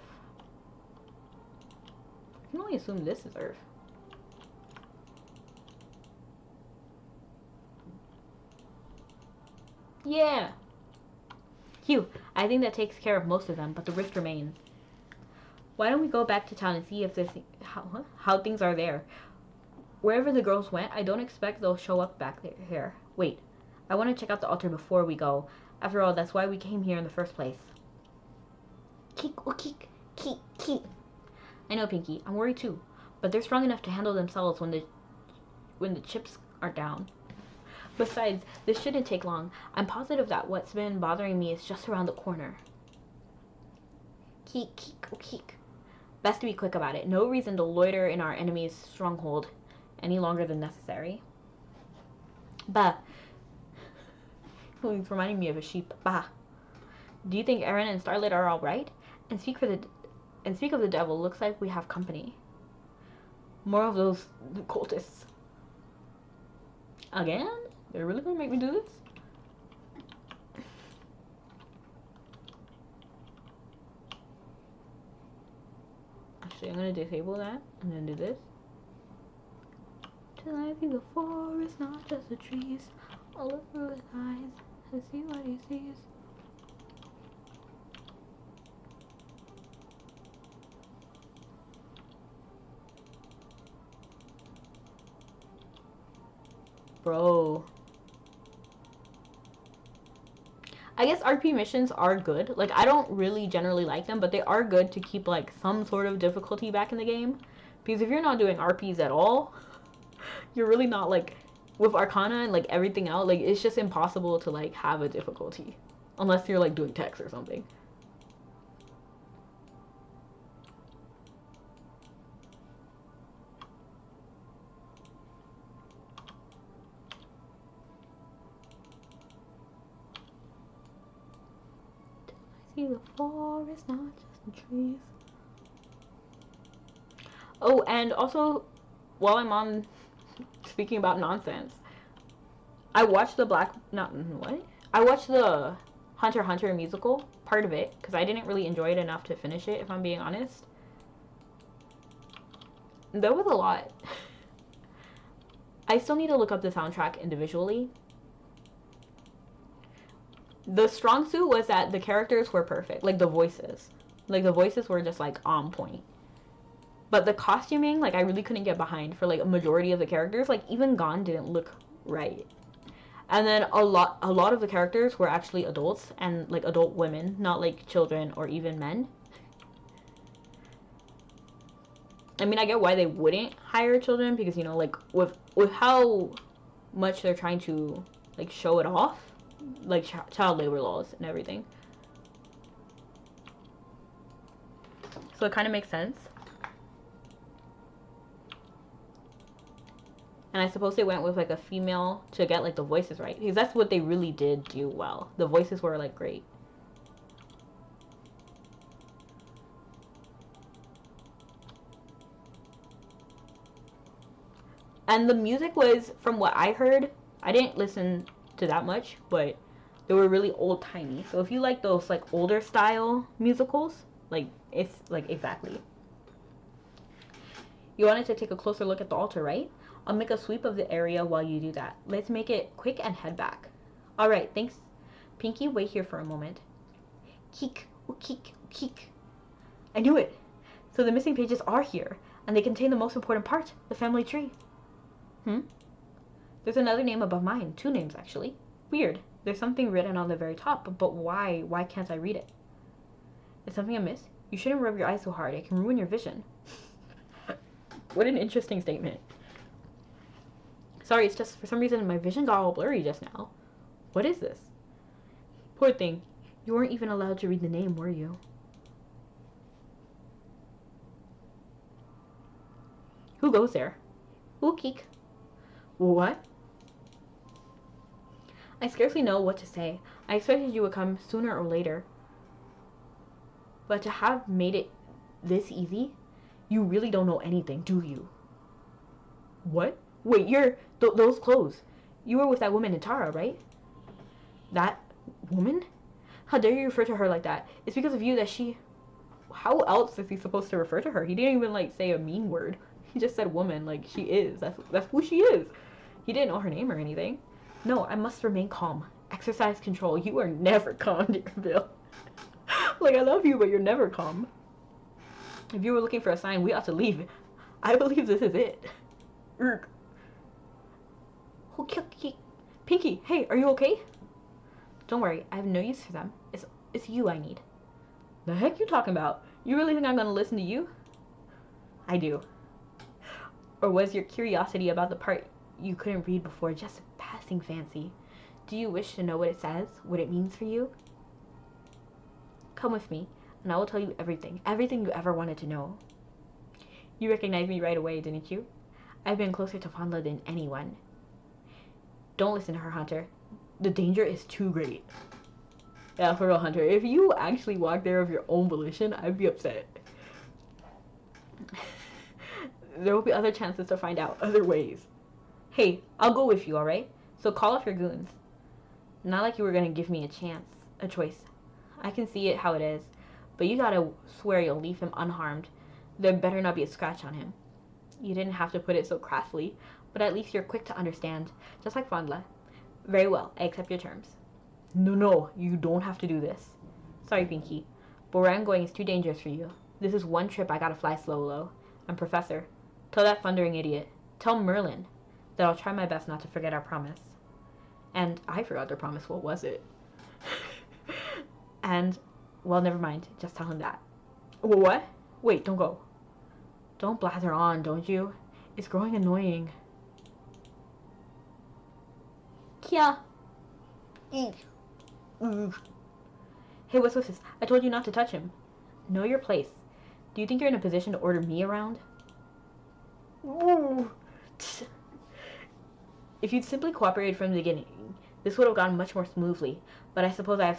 I can only assume this is Earth. Yeah! Phew, I think that takes care of most of them, but the rift remains. Why don't we go back to town and see if this how things are there? Wherever the girls went, I don't expect they'll show up back there. Wait, I want to check out the altar before we go. After all, that's why we came here in the first place. Keek, oh keek, keek, keek. I know, Pinky. I'm worried too, but they're strong enough to handle themselves when the chips are down. Besides, this shouldn't take long. I'm positive that what's been bothering me is just around the corner. Keek, keek, oh keek. Best to be quick about it. No reason to loiter in our enemy's stronghold any longer than necessary. Bah. He's reminding me of a sheep. Bah. Do you think Aaron and Starlit are all right? And speak of the devil, looks like we have company. More of those cultists. Again? They're really gonna make me do this? Actually, I'm gonna disable that and then do this. Till I see the forest, not just the trees. I'll look through his eyes and see what he sees. Bro. I guess RP missions are good. Like, I don't really generally like them, but they are good to keep, like, some sort of difficulty back in the game. Because if you're not doing RPs at all, you're really not, like, with Arcana and, like, everything else, like, it's just impossible to, like, have a difficulty. Unless you're, like, doing text or something. See the forest, not just the trees. Oh, and also, while I'm on speaking about nonsense, I watched the I watched the Hunter x Hunter musical, part of it, because I didn't really enjoy it enough to finish it, if I'm being honest. There was a lot. I still need to look up the soundtrack individually. The strong suit was that the characters were perfect, like the voices. Like the voices were just like on point. But the costuming, like I really couldn't get behind for like a majority of the characters. Like even Gon didn't look right. And then a lot of the characters were actually adults and like adult women, not like children or even men. I mean, I get why they wouldn't hire children because, you know, like with how much they're trying to like show it off, like child labor laws and everything. So it kind of makes sense. And I suppose they went with like a female to get like the voices right, because that's what they really did do well. The voices were like great. And the music was, from what I heard, I didn't listen to that much, but they were really old timey. So if you like those like older style musicals, like it's like exactly. You wanted to take a closer look at the altar, right? I'll make a sweep of the area while you do that. Let's make it quick and head back. Alright, thanks. Pinky, wait here for a moment. Keek, keek, keek. I knew it. So the missing pages are here, and they contain the most important part, the family tree. There's another name above mine. 2 names, actually. Weird. There's something written on the very top, but why? Why can't I read it? Is something amiss? You shouldn't rub your eyes so hard. It can ruin your vision. What an interesting statement. Sorry, it's just for some reason my vision got all blurry just now. What is this? Poor thing. You weren't even allowed to read the name, were you? Who goes there? Ooh, keek. What? I scarcely know what to say. I expected you would come sooner or later. But to have made it this easy, you really don't know anything, do you? What? Wait, those clothes. You were with that woman in Tara, right? That woman? How dare you refer to her like that? It's because of you that she... How else is he supposed to refer to her? He didn't even, like, say a mean word. He just said woman, like, she is. That's who she is. He didn't know her name or anything. No, I must remain calm. Exercise control. You are never calm, dear Bill. Like, I love you, but you're never calm. If you were looking for a sign, we ought to leave. I believe this is it. Urgh. Pinky, hey, are you okay? Don't worry, I have no use for them. It's you I need. The heck you talking about? You really think I'm gonna listen to you? I do. Or was your curiosity about the part you couldn't read before just a passing fancy? Do you wish to know what it says? What it means for you? Come with me, and I will tell you everything. Everything you ever wanted to know. You recognized me right away, didn't you? I've been closer to Fonla than anyone. Don't listen to her, Hunter. The danger is too great. Yeah, for real, Hunter. If you actually walked there of your own volition, I'd be upset. There will be other chances to find out, other ways. Hey, I'll go with you, alright? So call off your goons. Not like you were gonna give me a choice. I can see it how it is, but you gotta swear you'll leave him unharmed. There better not be a scratch on him. You didn't have to put it so crassly, but at least you're quick to understand, just like Fondla. Very well, I accept your terms. No, you don't have to do this. Sorry, Pinky, but where I'm going is too dangerous for you. This is one trip I gotta fly solo. And Professor, tell that thundering idiot, tell Merlin, that I'll try my best not to forget our promise. And I forgot their promise, what was it? And, well, never mind, just tell him that. What? Wait, don't go. Don't blather on, don't you? It's growing annoying. Kia. Hey, what's with this? I told you not to touch him. Know your place. Do you think you're in a position to order me around? Ooh. If you'd simply cooperated from the beginning, this would have gone much more smoothly, but I suppose I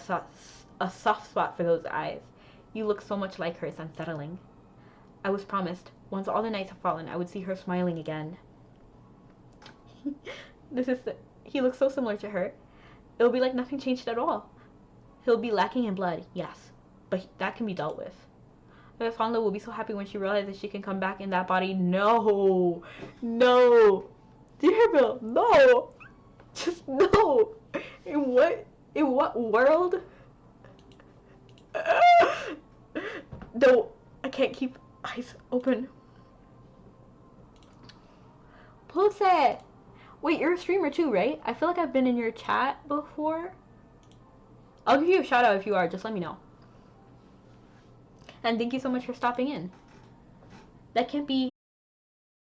a soft spot for those eyes. You look so much like her, it's unsettling. I was promised, once all the nights have fallen, I would see her smiling again. He looks so similar to her. It'll be like nothing changed at all. He'll be lacking in blood, yes, but that can be dealt with. Fonda will be so happy when she realizes she can come back in that body. No, no, dear Bill, no, just no. In what world? No, I can't keep eyes open. Pulse. Wait, you're a streamer too, right? I feel like I've been in your chat before. I'll give you a shout out if you are. Just let me know. And thank you so much for stopping in. That can't be